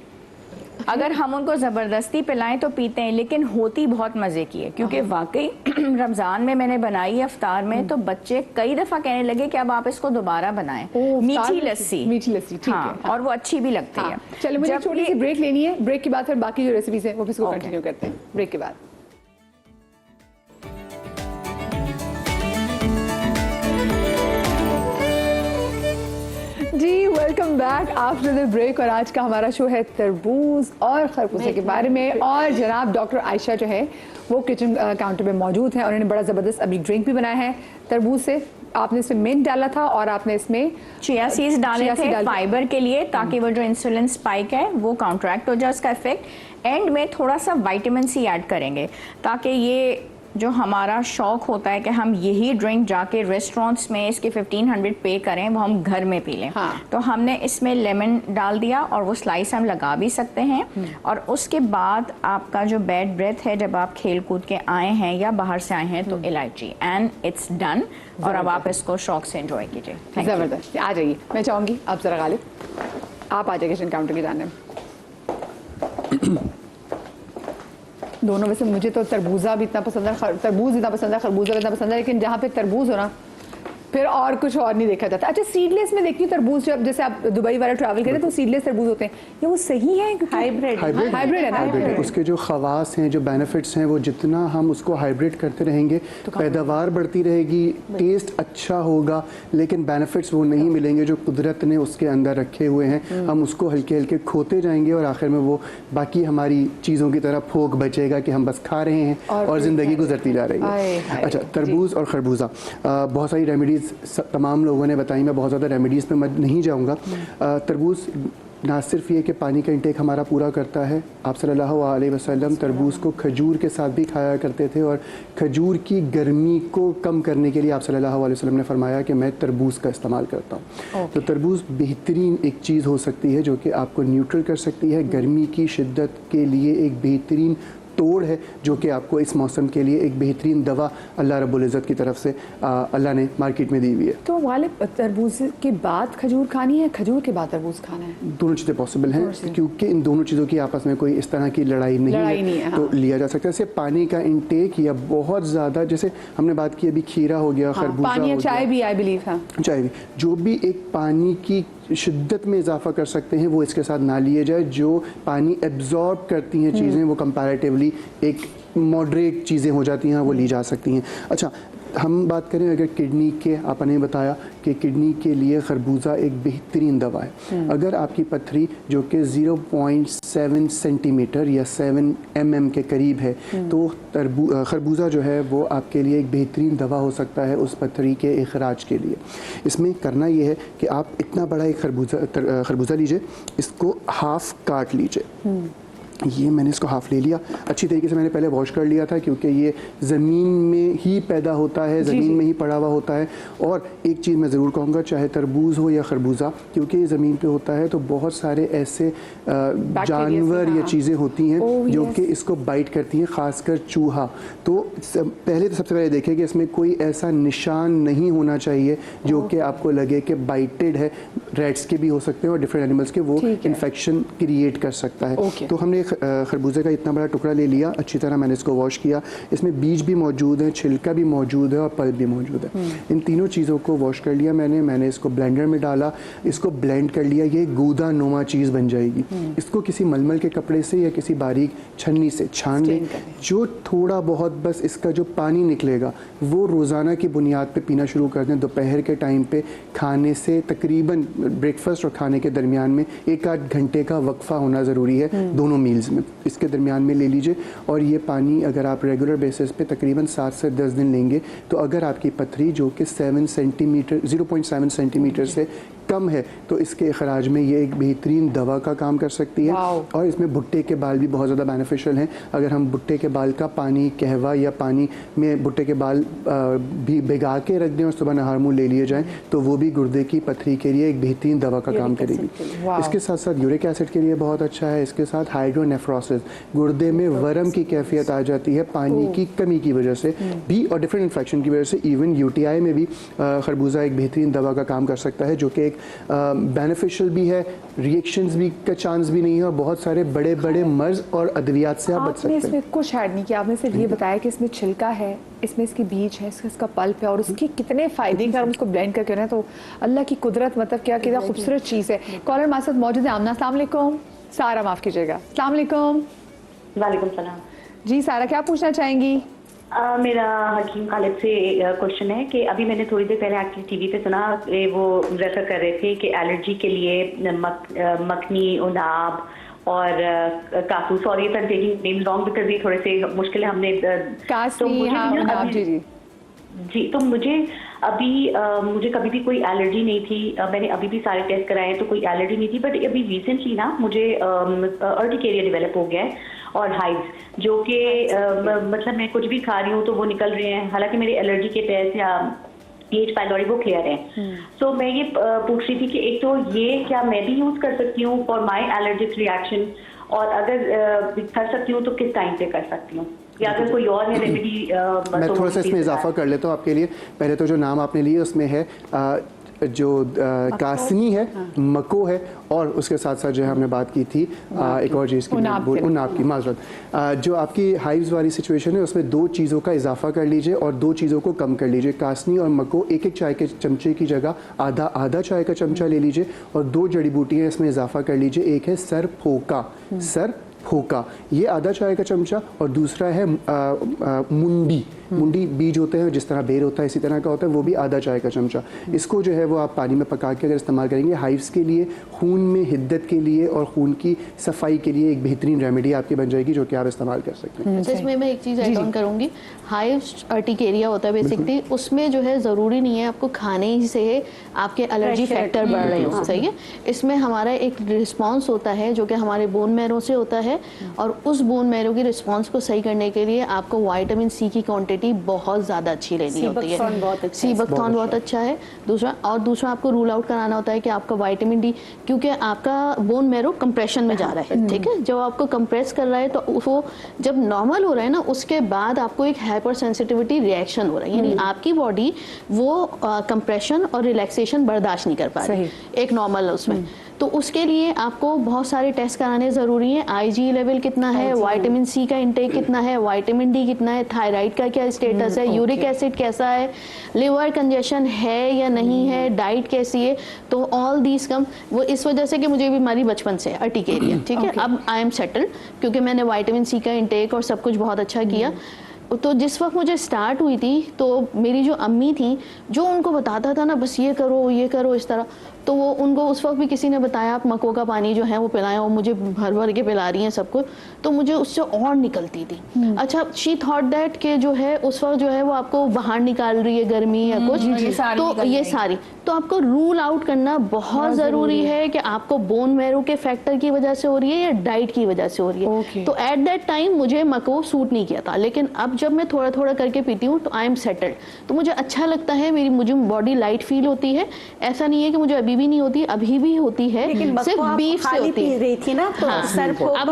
अगर हम उनको ज़बरदस्ती पिलाएं तो पीते हैं, लेकिन होती बहुत मज़े की है, क्योंकि वाकई रमज़ान में मैंने बनाई है इफ्तार में, तो बच्चे कई दफ़ा कहने लगे कि अब आप इसको दोबारा बनाएं। मीठी लस्सी, ठीक हाँ, है। और वो अच्छी भी लगती है। चलो मुझे जब छोटी सी ये- ब्रेक लेनी है, ब्रेक के बाद फिर बाकी जो रेसिपीज है वो इसको कंटिन्यू करते हैं ब्रेक के बाद। जी welcome back after the break, और आज का हमारा शो है तरबूज और खरबूजे के बारे में। और जनाब डॉक्टर आयशा जो है वो किचन काउंटर पे मौजूद है और उन्होंने बड़ा ज़बरदस्त अभी ड्रिंक भी बनाया है तरबूज से। आपने इसमें मिंट डाला था और आपने इसमें चिया सीड्स डाले चिया थे सीड डाल- फाइबर के लिए, ताकि वो जो इंसुलिन स्पाइक है वो काउंटरैक्ट हो जाए उसका इफेक्ट। एंड में थोड़ा सा विटामिन सी ऐड करेंगे, ताकि ये जो हमारा शौक होता है कि हम यही ड्रिंक जाके रेस्टोरेंट्स में इसके 1500 पे करें, वो हम घर में पी लें। हाँ। तो हमने इसमें लेमन डाल दिया और वो स्लाइस हम लगा भी सकते हैं। और उसके बाद आपका जो बैड ब्रेथ है, जब आप खेल कूद के आए हैं या बाहर से आए हैं, तो इलायची, एंड इट्स डन। और अब आप इसको शौक से एंजॉय कीजिए। Thank you. ज़बरदस्त। आ जाइए, मैं चाहूँगी आप ज़रा गालिब आप आ जाइए किचन काउंटर के जाने में। दोनों में से मुझे तो तरबूजा भी इतना पसंद है, तरबूज इतना पसंद है, खरबूजा भी इतना पसंद है, लेकिन जहाँ पे तरबूज हो ना फिर और कुछ और नहीं देखा जाता। अच्छा सीडलेस में देखती हूँ तरबूज, जब जैसे आप दुबई वाला ट्रैवल करें तो सीडलेस तरबूज होते हैं, ये वो सही है? हाइब्रिड हाइब्रिड है ना? हाइब्रिड है। उसके जो खवास हैं, जो बेनिफिट्स हैं, वो जितना हम उसको हाइब्रिड करते रहेंगे पैदावार बढ़ती रहेगी, टेस्ट अच्छा होगा, लेकिन बेनिफिट्स वो नहीं मिलेंगे जो कुदरत ने उसके अंदर रखे हुए हैं। हम उसको हल्के हल्के खोते जाएंगे और आखिर में वो बाकी हमारी चीज़ों की तरह फोक बचेगा कि हम बस खा रहे हैं और ज़िंदगी गुजरती जा रही है। अच्छा, तरबूज और खरबूजा, बहुत सारी रेमेडीज़ तमाम लोगों ने बताई, मैं बहुत ज़्यादा रेमेडीज़ पे मैं नहीं जाऊँगा। तरबूज ना सिर्फ ये कि पानी का इंटेक हमारा पूरा करता है, आप सल्लल्लाहु अलैहि वसल्लम तरबूज को खजूर के साथ भी खाया करते थे, और खजूर की गर्मी को कम करने के लिए आप सल्लल्लाहु अलैहि वसल्लम ने फरमाया कि मैं तरबूज का इस्तेमाल करता हूँ। तो तरबूज बेहतरीन एक चीज़ हो सकती है जो कि आपको न्यूट्रल कर सकती है, गर्मी की शिद्दत के लिए एक बेहतरीन तोड़ है, जो कि आपको इस मौसम के लिए एक बेहतरीन दवा अल्लाह रब्बुल इज़्ज़त की तरफ से अल्लाह ने मार्केट में दी हुई है। तो गालिब तरबूज के बाद खजूर खानी है, खजूर के बाद तरबूज खाना है? दोनों चीज़ें पॉसिबल हैं, क्योंकि इन दोनों चीज़ों की आपस में कोई इस तरह की लड़ाई नहीं है, हाँ। तो लिया जा सकता है। सिर्फ पानी का इंटेक या बहुत ज़्यादा, जैसे हमने बात की अभी खीरा हो गया, खरबूजा पानी या हो चाय गया, भी आई बिलीव, हाँ चाय भी, जो भी एक पानी की शिद्दत में इजाफा कर सकते हैं वो इसके साथ ना लिए जाए। जो पानी एब्जॉर्ब करती हैं चीज़ें वो कंपैरेटिवली एक मॉडरेट चीज़ें हो जाती हैं, वो ली जा सकती हैं। अच्छा, हम बात करें अगर किडनी के, आपने बताया कि किडनी के लिए खरबूजा एक बेहतरीन दवा है। अगर आपकी पथरी जो कि 0.7 सेंटीमीटर या 7 mm के करीब है, तो खरबूजा जो है वो आपके लिए एक बेहतरीन दवा हो सकता है उस पथरी के इखराज के लिए। इसमें करना ये है कि आप इतना बड़ा एक खरबूजा लीजिए, इसको हाफ काट लीजिए। ये मैंने इसको हाफ ले लिया, अच्छी तरीके से मैंने पहले वॉश कर लिया था, क्योंकि ये ज़मीन में ही पैदा होता है, ज़मीन में ही पड़ा हुआ होता है। और एक चीज़ मैं ज़रूर कहूँगा, चाहे तरबूज हो या खरबूजा, क्योंकि ये ज़मीन पे होता है तो बहुत सारे ऐसे जानवर या चीज़ें होती हैं जो कि इसको बाइट करती हैं, ख़ासकर चूहा। तो पहले तो सबसे पहले देखें कि इसमें कोई ऐसा निशान नहीं होना चाहिए जो कि आपको लगे कि बाइटेड है। रैट्स के भी हो सकते हैं और डिफरेंट एनिमल्स के, वो इन्फेक्शन क्रिएट कर सकता है। तो हमने खरबूजे का इतना बड़ा टुकड़ा ले लिया, अच्छी तरह मैंने इसको वॉश किया। इसमें बीज भी मौजूद है, छिलका भी मौजूद है और पल्प भी मौजूद है। इन तीनों चीज़ों को वॉश कर लिया मैंने इसको ब्लेंडर में डाला, इसको ब्लेंड कर लिया। ये गूदा नुमा चीज़ बन जाएगी। इसको किसी मलमल के कपड़े से या किसी बारीक छन्नी से छान लें। जो थोड़ा बहुत बस इसका जो पानी निकलेगा वो रोज़ाना की बुनियाद पे पीना शुरू कर दें। दोपहर के टाइम पे खाने से तकरीबन ब्रेकफास्ट और खाने के दरमियान में 1-8 घंटे का वक्फा होना ज़रूरी है दोनों मील्स में, इसके दरमियान में ले लीजिए। और ये पानी अगर आप रेगुलर बेसिस पे तकरीबन 7 से 10 दिन लेंगे, तो अगर आपकी पथरी जो कि 0.7 सेंटीमीटर से कम है, तो इसके अखराज में ये एक बेहतरीन दवा का काम कर सकती है। और इसमें भुट्टे के बाल भी बहुत ज़्यादा बेनिफिशियल हैं। अगर हम भुट्टे के बाल का पानी, कहवा या पानी में भुट्टे के बाल भी भिगा के रख दें और सुबह नहार मुँह ले लिए जाएं, तो वो भी गुर्दे की पथरी के लिए एक बेहतरीन दवा का काम करेगी। इसके साथ साथ यूरिक एसिड के लिए बहुत अच्छा है। इसके साथ हाइड्रोनेफ्रोसिस, गुर्दे में वर्म की कैफियत आ जाती है पानी की कमी की वजह से भी, और डिफरेंट इन्फेक्शन की वजह से। इवन यूटीआई में भी खरबूजा एक बेहतरीन दवा का काम कर सकता है, जो कि एक बेनिफिशियल भी है, रिएक्शंस भी का चांस भी नहीं है और बहुत सारे बड़े बड़े मर्ज और अद्वियात से आप बच आपने सकते हैं। इसमें कुछ ऐड नहीं किया, आपने सिर्फ ये बताया कि इसमें छिलका है, इसमें इसकी बीज है, इसका पल्प है और उसके कितने फायदे हैं। अगर हम उसको ब्लेंड करके ना तो अल्लाह की कुदरत, मतलब क्या कितना खूबसूरत चीज़ है। कॉलर हमारे साथ मौजूद है आमना, अस्सलाम वालेकुम। सारा माफ़ कीजिएगा, अस्सलाम वालेकुम। वालेकुम सलाम। जी सारा, क्या पूछना चाहेंगी? मेरा हकीम खालिद से क्वेश्चन है कि अभी मैंने थोड़ी देर पहले एक्चुअली टीवी पे सुना, वो रेफर कर रहे थे कि एलर्जी के लिए मखनी, उनाब और kasu, sorry if I am taking names wrong because ये थोड़े से मुश्किल है, हमने कासनी, हाँ, उनाब, जी जी जी। तो मुझे कभी भी कोई एलर्जी नहीं थी, मैंने अभी भी सारे टेस्ट कराए हैं तो कोई एलर्जी नहीं थी, बट अभी रिसेंटली ना मुझे अर्टिकेरिया डेवलप हो गया है और हाइव्स, जो कि मतलब मैं कुछ भी खा रही हूँ तो वो निकल रहे हैं, हालांकि मेरे एलर्जी के टेस्ट या एच पाइलोरी वो क्लियर है। सो मैं ये पूछ रही थी कि एक तो ये क्या मैं भी यूज कर सकती हूँ फॉर माई एलर्जिक रिएक्शन, और अगर कर सकती हूँ तो किस टाइम पे कर सकती हूँ, या अगर कोई और है रेमेडी। मैं थोड़ा सा इसमें इजाफा कर लेता हूँ आपके लिए। पहले तो जो नाम आपने लिए उसमें है जो कासनी है, मको है, और उसके साथ साथ जो है हमने बात की थी एक और चीज़ की, उनाब की, माजरत। जो आपकी हाइव्स वाली सिचुएशन है उसमें 2 चीज़ों का इजाफा कर लीजिए और 2 चीज़ों को कम कर लीजिए। कासनी और मको एक चाय के चमचे की जगह आधा चाय का चमचा ले लीजिए और 2 जड़ी बूटियाँ इसमें इजाफा कर लीजिए। एक है सर फोका, सर फोका, ये आधा चाय का चमचा, और दूसरा है मुंडी बीज होते हैं जिस तरह बेर होता है इसी तरह का होता है, वो भी आधा चाय का चमचा। इसको जो है वो आप पानी में पका के अगर इस्तेमाल करेंगे, हाइव्स के लिए, खून में हिद्दत के लिए और खून की सफाई के लिए एक बेहतरीन रेमेडी आपकी बन जाएगी जो कि आप इस्तेमाल कर सकते हैं। इसमें मैं एक चीज़ ऐड ऑन करूँगी, हाइव्स अर्टिकेरिया होता है बेसिकली, उसमें जो है ज़रूरी नहीं है आपको खाने ही से आपके एलर्जी फैक्टर बढ़ रहे हो, सही है। इसमें हमारा एक रिस्पॉन्स होता है जो कि हमारे बोन मैरो से होता है, और उस बोन मैरो की रिस्पॉन्स को सही करने के लिए आपको विटामिन सी की क्वांटिटी बहुत ज़्यादा अच्छी लेनी होती है। सीबकथॉर्न बहुत अच्छा है। दूसरा आपको रूल आउट कराना होता है कि आपका विटामिन डी, क्योंकि आपका बोन मैरो कंप्रेशन में जा रहा है, ठीक है। जब आपको कंप्रेस कर रहा है तो वो जब नॉर्मल हो रहा है ना, उसके बाद आपको एक हाइपर सेंसिटिविटी रिएक्शन हो रहा है, यानी आपकी बॉडी वो कंप्रेशन और रिलैक्सेशन बर्दाश्त नहीं कर पा रही एक नॉर्मल उसमें। तो उसके लिए आपको बहुत सारे टेस्ट कराने ज़रूरी हैं। आईजी लेवल कितना है, विटामिन सी का इंटेक कितना है, विटामिन डी कितना है, थायराइड का क्या स्टेटस है, यूरिक एसिड कैसा है, लिवर कंजेशन है या नहीं है, डाइट कैसी है। तो ऑल दीज कम, वो इस वजह से कि मुझे बीमारी बचपन से अर्टिकेरिया, ठीक है। अब आई एम सेटल्ड क्योंकि मैंने विटामिन सी का इंटेक और सब कुछ बहुत अच्छा किया। तो जिस वक्त मुझे स्टार्ट हुई थी तो मेरी जो अम्मी थी, जो उनको बताता था ना बस ये करो इस तरह, तो वो उनको उस वक्त भी किसी ने बताया आप मको का पानी जो है वो पिलाएं, और मुझे भर भर के पिला रही हैं सब कुछ, तो मुझे उससे और निकलती थी। अच्छा, शी थॉट दैट कि जो है उस वक्त जो है वो आपको बाहर निकाल रही है गर्मी या कुछ, तो ये सारी तो आपको रूल आउट करना बहुत ज़रूरी है कि आपको बोन मैरो के फैक्टर की वजह से हो रही है या डाइट की वजह से हो रही है। तो एट दैट टाइम मुझे मको सूट नहीं किया था, लेकिन अब जब मैं थोड़ा थोड़ा करके पीती हूँ तो आई एम सेटल्ड, तो मुझे अच्छा लगता है, मुझे बॉडी लाइट फील होती है। ऐसा नहीं है कि मुझे अभी भी नहीं होती, अभी भी होती है, सिर्फ बीफ से होती है। रही थी ना तो सर अब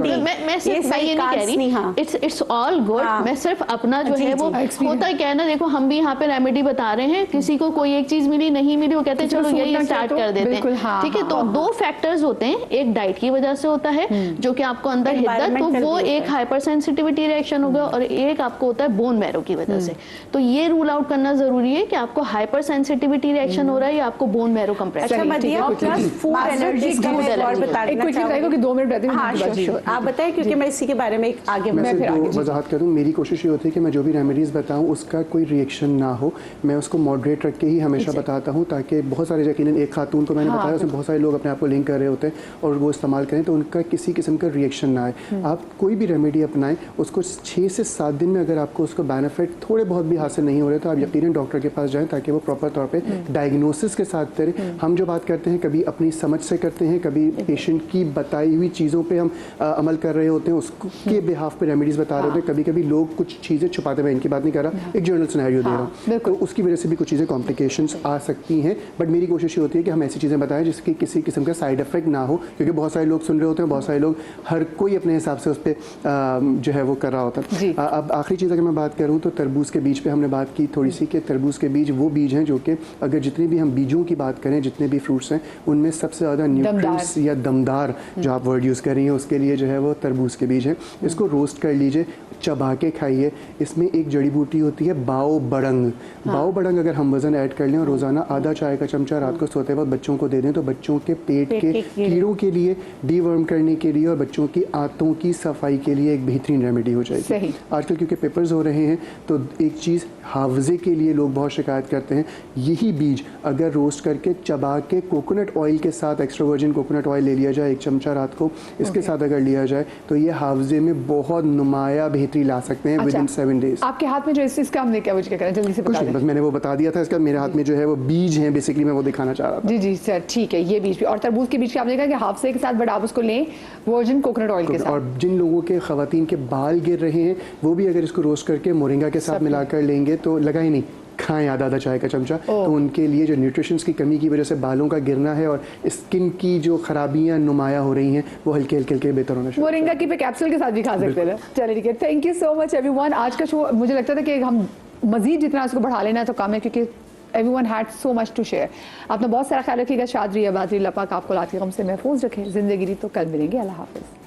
ये मैं सिर्फ मैं ये नहीं कह रही, इट्स ऑल गुड। मैं सिर्फ अपना जो है वो होता है क्या ना, देखो हम भी यहाँ पे रेमेडी बता रहे हैं, किसी को कोई एक चीज मिली नहीं मिली, वो कहते हैं चलो यही स्टार्ट कर देते हैं, ठीक है। तो 2 फैक्टर्स होते हैं, एक डाइट की वजह से होता है जो कि आपको अंदर हिद्दत, तो वो एक हाइपर सेंसिटिविटी रिएक्शन होगा, और एक आपको होता है बोन मैरो की वजह से। तो ये रूल आउट करना जरूरी है कि आपको हाइपर सेंसिटिविटी रिएक्शन हो रहा है या आपको बोन मैरो कंप्रेशन। अच्छा मदिया, फूड एलर्जी का मैं और बताना चाहूँगी। 2 मिनट रहते हैं। हाँ श्योर, आप बताएं क्योंकि मैं इसी के बारे में आगे मैं वजाहत करूँ। मेरी कोशिश ये होती है कि मैं जो भी रेमेडीज़ बताऊँ उसका कोई रिएक्शन ना हो, मैं उसको मॉडरेट रख के ही हमेशा बताता हूँ, ताकि बहुत सारे यकीनन एक खातून को मैंने बताया उसमें बहुत सारे लोग अपने आप को लिंक कर रहे होते हैं और वो इस्तेमाल करें तो उनका किसी किस्म का रिएक्शन ना आए। आप कोई भी रेमेडी अपनाएं, उसको 6 से 7 दिन में अगर आपको उसका बेनिफिट थोड़े बहुत भी हासिल नहीं हो रहे तो आप यकीनन डॉक्टर के पास जाएं, ताकि वो प्रॉपर तौर पे डायग्नोसिस के साथ करें। हम जो बात करते हैं कभी अपनी समझ से करते हैं, कभी पेशेंट की बताई हुई चीज़ों पे हम अमल कर रहे होते हैं, उसके बिहाफ पे रेमेडीज़ बता रहे होते हैं। कभी कभी लोग कुछ चीज़ें छुपाते, मैं इनकी बात नहीं कर रहा, एक जनरल सिनेरियो दे रहा हूँ, तो उसकी वजह से भी कुछ चीज़ें कॉम्प्लिकेशंस आ सकती हैं। बट मेरी कोशिश ये होती है कि हम ऐसी चीज़ें बताएं जिसकी किसी किस्म का साइड इफेक्ट ना हो, क्योंकि बहुत सारे लोग सुन रहे होते हैं, बहुत सारे लोग हर कोई अपने हिसाब से उस पर जो है वो कर रहा होता है। अब आखिरी चीज़ अगर मैं बात करूँ तो तरबूज के बीज पे हमने बात की थोड़ी सी, कि तरबूज के बीज वो बीज हैं जो कि अगर जितनी भी हम बीजों की बात करें, हैं, जितने भी फ्रूट्स हैं उनमें सबसे ज़्यादा न्यूट्रिएंट्स या दमदार जो आप वर्ड यूज़ कर रही हैं उसके लिए जो है वो तरबूज के बीज है। इसको रोस्ट कर लीजिए, चबा के खाइए। इसमें एक जड़ी बूटी होती है बाओ बड़ंग। बाओ बड़ंग अगर हम वज़न ऐड कर लें और रोज़ाना आधा चाय का चमचा रात को सोते वक्त बच्चों को दे दें तो बच्चों के पेट के कीड़ों के लिए, डीवर्म करने के लिए और बच्चों की आंतों की सफाई के लिए एक बेहतरीन रेमेडी हो जाएगी। आजकल क्योंकि पेपर्स हो रहे हैं तो एक चीज़ हावजे के लिए लोग बहुत शिकायत करते हैं, यही बीज अगर रोस्ट करके चबा के कोकोनट ऑयल के साथ, एक्स्ट्रा वर्जिन कोकोनट ऑयल ले लिया जाए एक चमचा रात को, इसके साथ अगर लिया जाए तो ये हावजे में बहुत नुमाया बेहतरी ला सकते हैं विद इन 7 डेज। आपके हाथ में जो इसका हमने क्या क्या करें जल्दी से कुछ नहीं, बस मैंने वो बता दिया था। इसका मेरे हाथ में जो है वो बीज हैं, बेसिकली मैं वो दिखाना चाह रहा था। जी जी सर, ठीक है। ये बीज भी और तरबूज के बीज का आपने कहा कि हाफसे के साथ, बट आप उसको लें वर्जिन कोकोनट ऑयल के साथ। और जिन लोगों के खवातीन के बाल गिर रहे हैं वो भी अगर इसको रोस्ट करके मोरिंगा के साथ मिलाकर लेंगे तो लगा ही नहीं, खाएं आधा चाय का चमचा, तो उनके लिए जो न्यूट्रिशंस की कमी की वजह से बालों का गिरना है और स्किन की जो खराबियां नुमाया हो रही हैं वो हल्के हल्के बेहतर होना शुरू। मोरिंगा की पे कैप्सूल के साथ भी खा सकते हैं। चलिए ठीक है, thank you so much everyone. आज का शो मुझे लगता था कि हम मजीद जितना उसको बढ़ा लेना तो कम है, क्योंकि everyone had so much to share. अपना बहुत सारा ख्याल रखिएगा। शाद रहिए, आबाद रहिए, लपाक आपको लाती गम से महफूज रखें। जिंदगी तो कल मिलेंगे। अल्लाह हाफिज़।